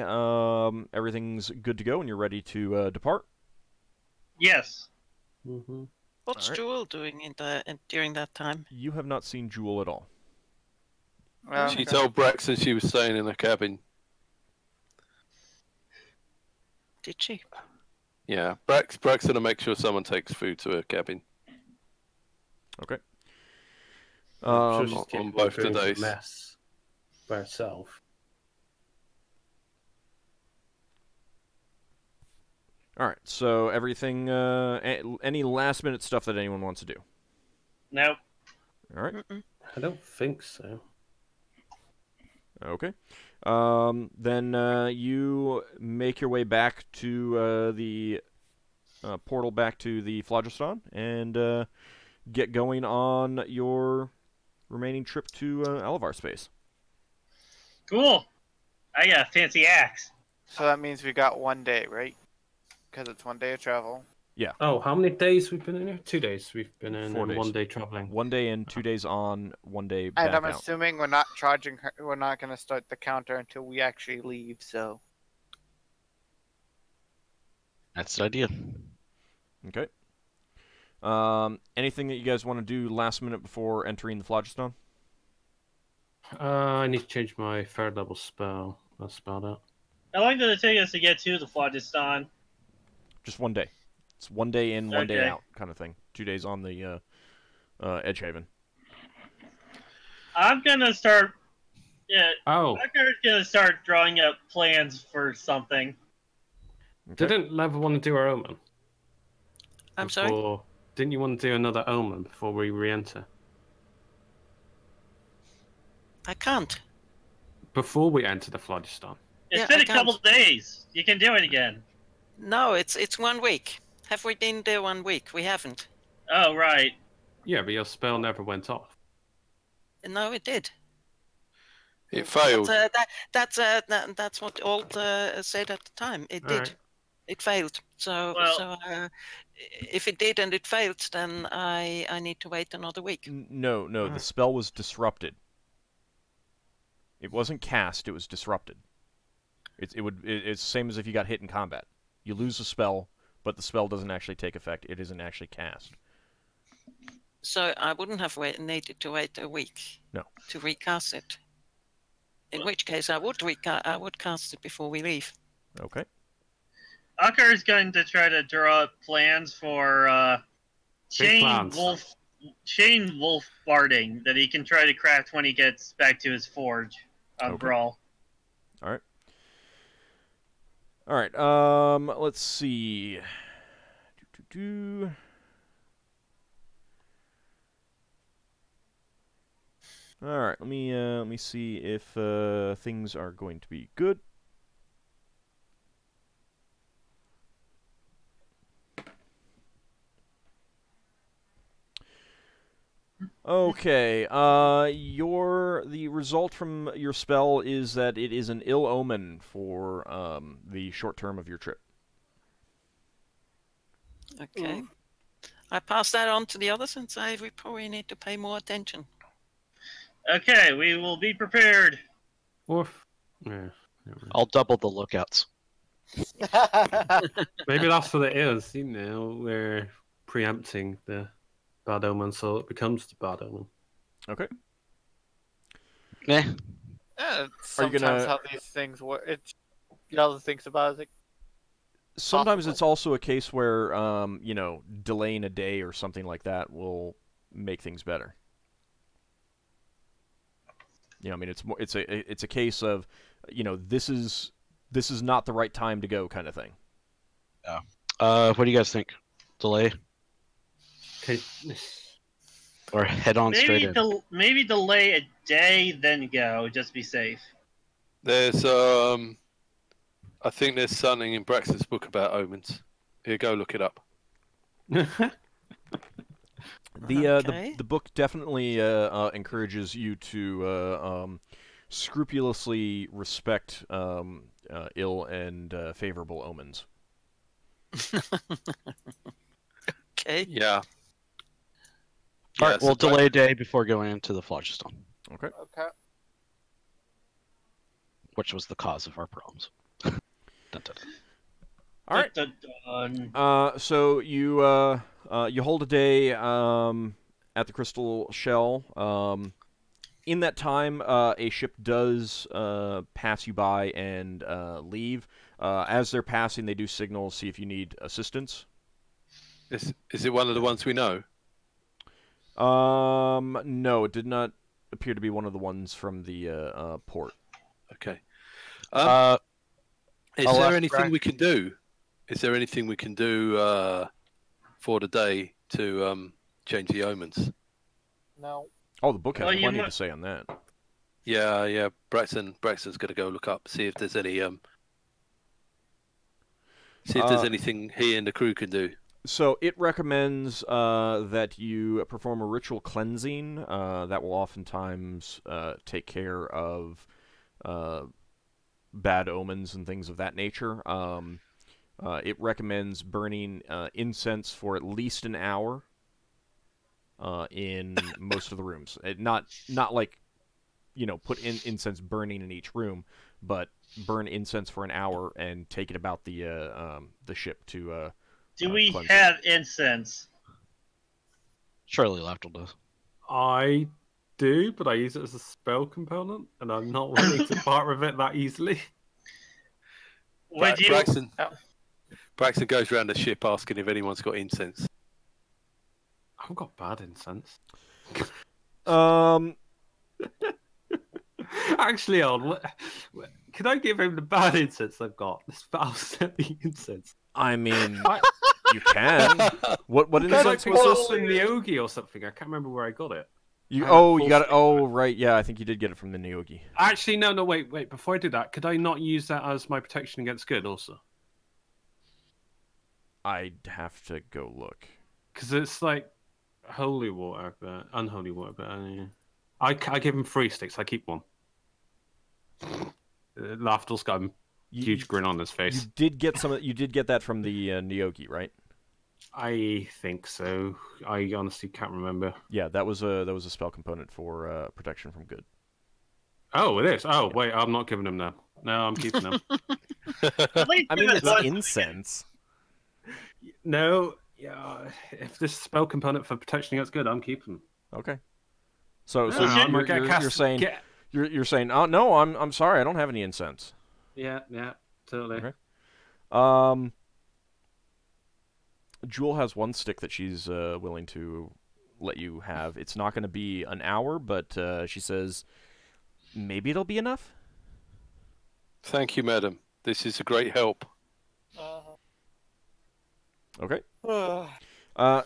S1: everything's good to go, and you're ready to depart?
S5: Yes.
S9: Mm-hmm.
S6: What's
S1: Alright.
S6: Jewel doing during that time?
S1: You have not seen Jewel at all.
S8: Well,
S3: She told Braxton she was staying in the cabin.
S6: Did she?
S3: Yeah, Braxton will make sure someone takes food to her cabin.
S1: Okay.
S9: I'm sure she's
S3: on
S9: capable of
S3: both
S9: doing a
S3: today's.
S9: mess by herself.
S1: Alright, so everything, any last minute stuff that anyone wants to do?
S5: Nope.
S1: Alright,
S9: I don't think so.
S1: okay. Then you make your way back to the portal back to the Phlogiston and get going on your remaining trip to Alavar space.
S5: Cool. I got a fancy axe.
S8: So that means we got 1 day, right? Because it's 1 day of travel.
S9: Oh, how many days we've been in here? 2 days we've been in
S1: 4
S9: and
S1: days.
S9: 1 day traveling.
S1: 1 day in, 2 days on, 1 day back
S8: And I'm
S1: out.
S8: assuming we're not charging her. We're not going to start the counter until we actually leave. So
S2: That's the idea.
S1: Okay. Anything that you guys want to do last minute before entering the Phlogiston?
S9: I need to change my 3rd level spell. That's about it.
S5: How long did it take us to get to the Phlogiston?
S1: Just 1 day. It's 1 day in, 1 day
S5: Okay.
S1: out kind of thing. 2 days on the Edgehaven.
S5: I'm gonna start. Yeah,
S9: Oh,
S5: Ockar's gonna start drawing up plans for something.
S1: Okay.
S9: didn't Lev want to do our omen?
S6: I'm sorry?
S9: Before- Didn't you want to do another omen before we re-enter?
S6: I can't.
S9: Before we enter the Phlogiston.
S5: It's
S6: Yeah,
S5: been
S6: I
S5: a couple days. You can do it again.
S6: No, it's 1 week. Have we been there 1 week? We haven't.
S5: Oh, right.
S9: Yeah, but your spell never went off.
S6: No, it did.
S3: It failed.
S6: That's what Old said at the time. It did.
S9: Alright.
S6: It failed. So,
S5: Well-
S6: if it did and it failed, then I need to wait another week.
S1: No, the spell was disrupted. It wasn't cast, it was disrupted. It's the same as if you got hit in combat. You lose a spell, but the spell doesn't actually take effect. It isn't actually cast.
S6: So I wouldn't have needed to wait a week.
S1: No.
S6: To recast it. In which case, I would cast it before we leave.
S1: Okay.
S5: Ockar is going to try to draw up plans for
S9: Big
S5: chain
S9: plans.
S5: wolf barding that he can try to craft when he gets back to his forge on
S1: Okay.
S5: Brawl.
S1: All right. Let's see. All right. Let me see if things are going to be good. Okay, the result from your spell is that it is an ill omen for the short term of your trip.
S6: Okay. I pass that on to the others and say we probably need to pay more attention.
S5: Okay, we will be prepared.
S9: Or, yeah. never mind.
S2: I'll double the lookouts.
S7: Maybe that's what it is. You know, we're preempting the bad omen, so it becomes the bad omen.
S1: Okay.
S2: Eh.
S4: Yeah,
S1: Are you
S4: sometimes
S1: gonna-
S4: how these things work. It's other things about it.
S1: Sometimes
S4: Possibly.
S1: it's also a case where, you know, delaying a day or something like that will make things better. You know, I mean, it's a case of, you know, this is not the right time to go kind of thing.
S2: What do you guys think? Delay
S7: Okay.
S2: or head on straight in?
S5: Maybe delay a day, then go. Just be safe.
S3: There's I think there's something in Braxton's book about omens. Here, go look it up.
S6: Okay.
S1: The book definitely encourages you to scrupulously respect ill and favorable omens.
S6: Okay.
S3: Yeah.
S2: All right,
S3: so
S2: we'll delay a day before going into the phlogiston,
S1: Okay.
S4: Okay.
S2: which was the cause of our problems. Dun, dun, dun.
S1: All right.
S5: Dun, dun, dun.
S1: So you hold a day at the Crystal Shell. In that time, a ship does pass you by and leave. As they're passing, they do signal, see if you need assistance.
S3: Is it one of the ones we know?
S1: No, it did not appear to be one of the ones from the port.
S3: Okay. Is
S2: I'll
S3: there
S2: ask
S3: anything
S2: Brax-
S3: we can do? Is there anything we can do for the day to change the omens?
S4: No.
S1: Oh, the book has
S5: Well, you
S1: plenty
S5: mu-
S1: to say on that.
S3: Yeah. Braxton's going to go look up, see if there's any anything he and the crew can do.
S1: So it recommends that you perform a ritual cleansing that will oftentimes take care of bad omens and things of that nature. It recommends burning incense for at least an hour in most of the rooms. Not like, you know, put incense burning in each room, but burn incense for an hour and take it about the ship to.
S5: Do we
S1: cleanse
S5: have incense?
S2: Surely Lafdul does.
S7: I do, but I use it as a spell component, and I'm not willing to part with it that easily.
S5: Would you?
S3: Braxton goes around the ship asking if anyone's got incense.
S7: I've got bad incense. Actually, can I give him the bad incense I've got? The spell-setting incense.
S1: I mean, you can. What
S7: It's
S1: incense
S7: like
S1: was
S7: also
S1: this?
S7: in the Ogi or something. I can't remember where I got it.
S1: You
S7: I have
S1: you
S7: full
S1: got it.
S7: stick
S1: Oh,
S7: back.
S1: right. Yeah, I think you did get it from the Nyogi.
S7: Actually, no, wait. Before I do that, could I not use that as my protection against good also?
S1: I'd have to go look.
S7: Because it's like holy water, but unholy water. But I give him 3 sticks. I keep one. Lafdul's got a huge grin on his face.
S1: You did get some. You did get that from the Nyogi, right?
S7: I think so. I honestly can't remember.
S1: Yeah, that was a spell component for protection from good.
S7: Oh, it is. Oh, wait, I'm not giving him that. No, I'm keeping them.
S5: At least
S1: I
S5: give
S1: mean,
S5: it
S1: it's
S5: one.
S1: incense.
S7: No, yeah. If this spell component for protection against good, I'm keeping them.
S1: Okay. So
S7: No, I'm
S1: you're,
S7: like, I
S1: you're,
S7: cast-
S1: you're saying
S7: get-
S1: you're saying, oh no, I'm sorry, I don't have any incense.
S7: Yeah, totally.
S1: Okay. Jewel has one stick that she's willing to let you have. It's not going to be an hour, but she says maybe it'll be enough.
S3: Thank you, madam. This is a great help.
S1: Okay.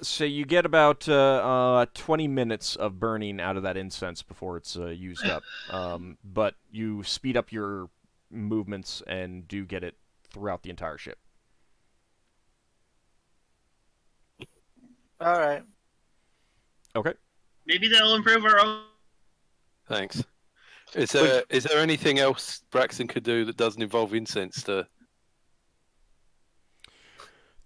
S1: So you get about 20 minutes of burning out of that incense before it's used up. But you speed up your movements and do get it throughout the entire ship.
S4: All right.
S1: Okay.
S5: Maybe that'll improve our own.
S3: Thanks. Is there anything else Braxton could do that doesn't involve incense to?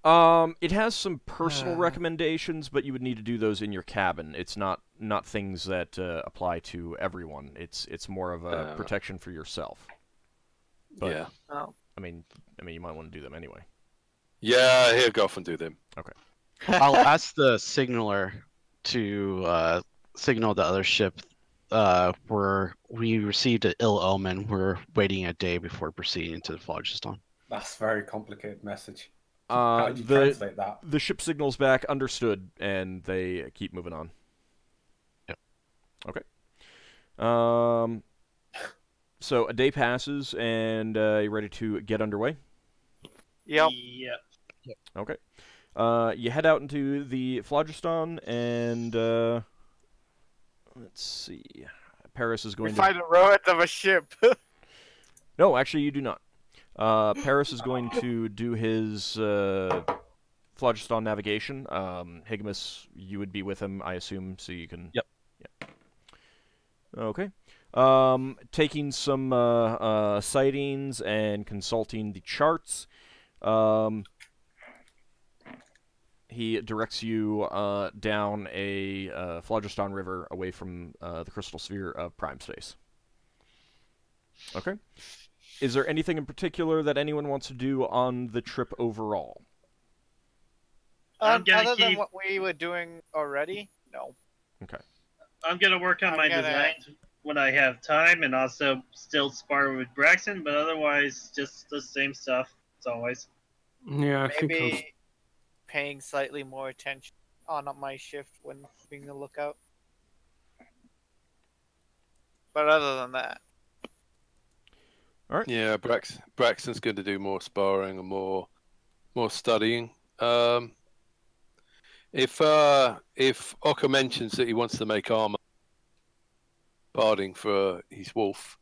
S1: It has some personal recommendations, but you would need to do those in your cabin. It's not things that apply to everyone. It's more of a protection for yourself. But,
S3: Yeah.
S4: Oh.
S1: I mean, you might want to do them anyway.
S3: Yeah, he'll go off and do them.
S1: Okay.
S2: I'll ask the signaler to signal the other ship. We received an ill omen. We're waiting a day before proceeding to the phlogiston.
S10: That's a very complicated message. How did you translate that?
S1: The ship signals back, understood, and they keep moving on.
S2: Yep.
S1: Okay. So a day passes, and you ready to get underway?
S4: Yep.
S5: Yep.
S1: Okay. You head out into the phlogiston, and let's see. Paris is
S4: We
S1: going
S4: find a ruins of a ship.
S1: No, actually, you do not. Paris is going to do his phlogiston navigation. Higgimus, you would be with him, I assume, so you can...
S2: Yep.
S1: Yeah. Okay. Taking some sightings and consulting the charts. He directs you down a phlogiston river away from the crystal sphere of prime space. Okay. Is there anything in particular that anyone wants to do on the trip overall?
S8: Other than what we were doing already, no.
S1: Okay.
S5: I'm gonna work on my designs when I have time, and also still spar with Braxon, but otherwise just the same stuff as always.
S7: Yeah, I think
S8: Maybe paying slightly more attention on my shift when being a lookout. But other than that,
S1: all right.
S3: Yeah, Braxton's going to do more sparring and more studying. If Ockar mentions that he wants to make armor barding for his wolf,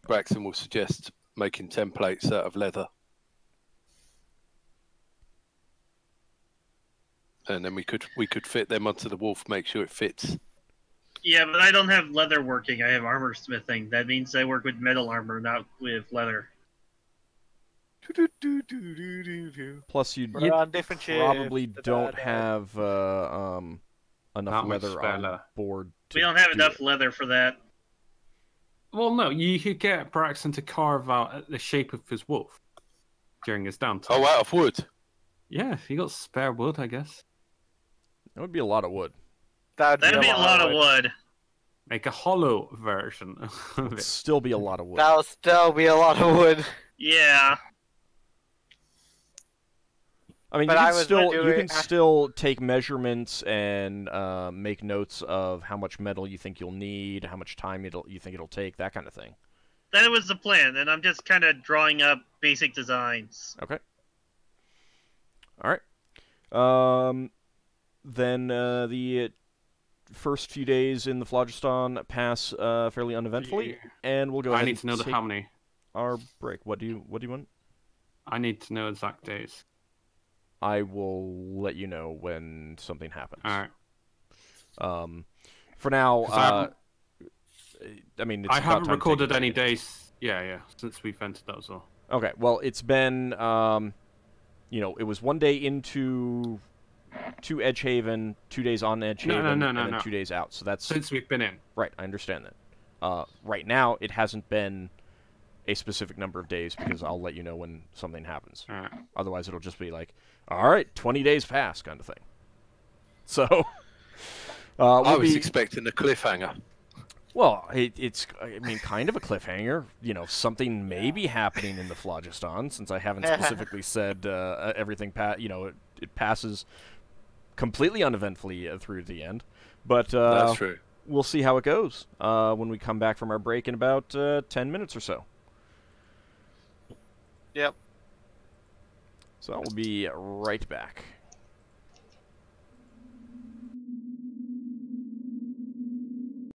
S3: Braxton will suggest making templates out of leather. And then we could fit them onto the wolf, make sure it fits.
S5: Yeah, but I don't have leather working. I have armor smithing. That means I work with metal armor, not with leather.
S1: Plus, you
S8: we're on different
S1: probably
S8: shifts.
S1: don't have enough
S7: Not much
S1: leather
S7: spare
S1: on
S7: leather.
S1: board.
S5: We don't have enough
S1: it.
S5: leather for that.
S7: Well, no, you could get Braxton to carve out the shape of his wolf during his downtime.
S3: Oh, out of wood.
S7: Yeah, you got spare wood, I guess.
S1: That would be a lot of wood.
S5: That'd be a lot of wood.
S7: Make a hollow version of
S1: It'd
S7: it.
S1: still be a lot of wood.
S4: That'll still be a lot of wood.
S5: Yeah.
S1: I mean,
S4: But
S1: you can still take measurements and make notes of how much metal you think you'll need, how much time you think it'll take, that kind of thing.
S5: That was the plan, and I'm just kind of drawing up basic designs.
S1: Okay. All right. Then the first few days in the phlogiston pass fairly uneventfully, and we'll go ahead
S7: I need to know
S1: and take
S7: how many.
S1: our break. What do you want?
S7: I need to know exact days.
S1: I will let you know when something happens.
S7: All right.
S1: For now,
S7: 'Cause
S1: I mean, it's
S7: I
S1: about
S7: haven't
S1: time to
S7: recorded
S1: take a
S7: any
S1: break.
S7: days. Yeah, since we've entered that as well.
S1: Okay, well, it's been, it was 1 day to Edgehaven, 2 days on Edgehaven, and then 2 days out. So that's
S7: since we've been in.
S1: Right, I understand that. Right now, it hasn't been a specific number of days because I'll let you know when something happens.
S7: All right.
S1: Otherwise, it'll just be like, all right, 20 days pass kind of thing. So,
S3: I was expecting a cliffhanger.
S1: Well, it's kind of a cliffhanger. Something may be happening in the phlogiston, since I haven't specifically said everything. It passes completely uneventfully through the end. But
S3: That's true.
S1: We'll see how it goes when we come back from our break in about 10 minutes or so.
S4: Yep.
S1: So we'll be right back.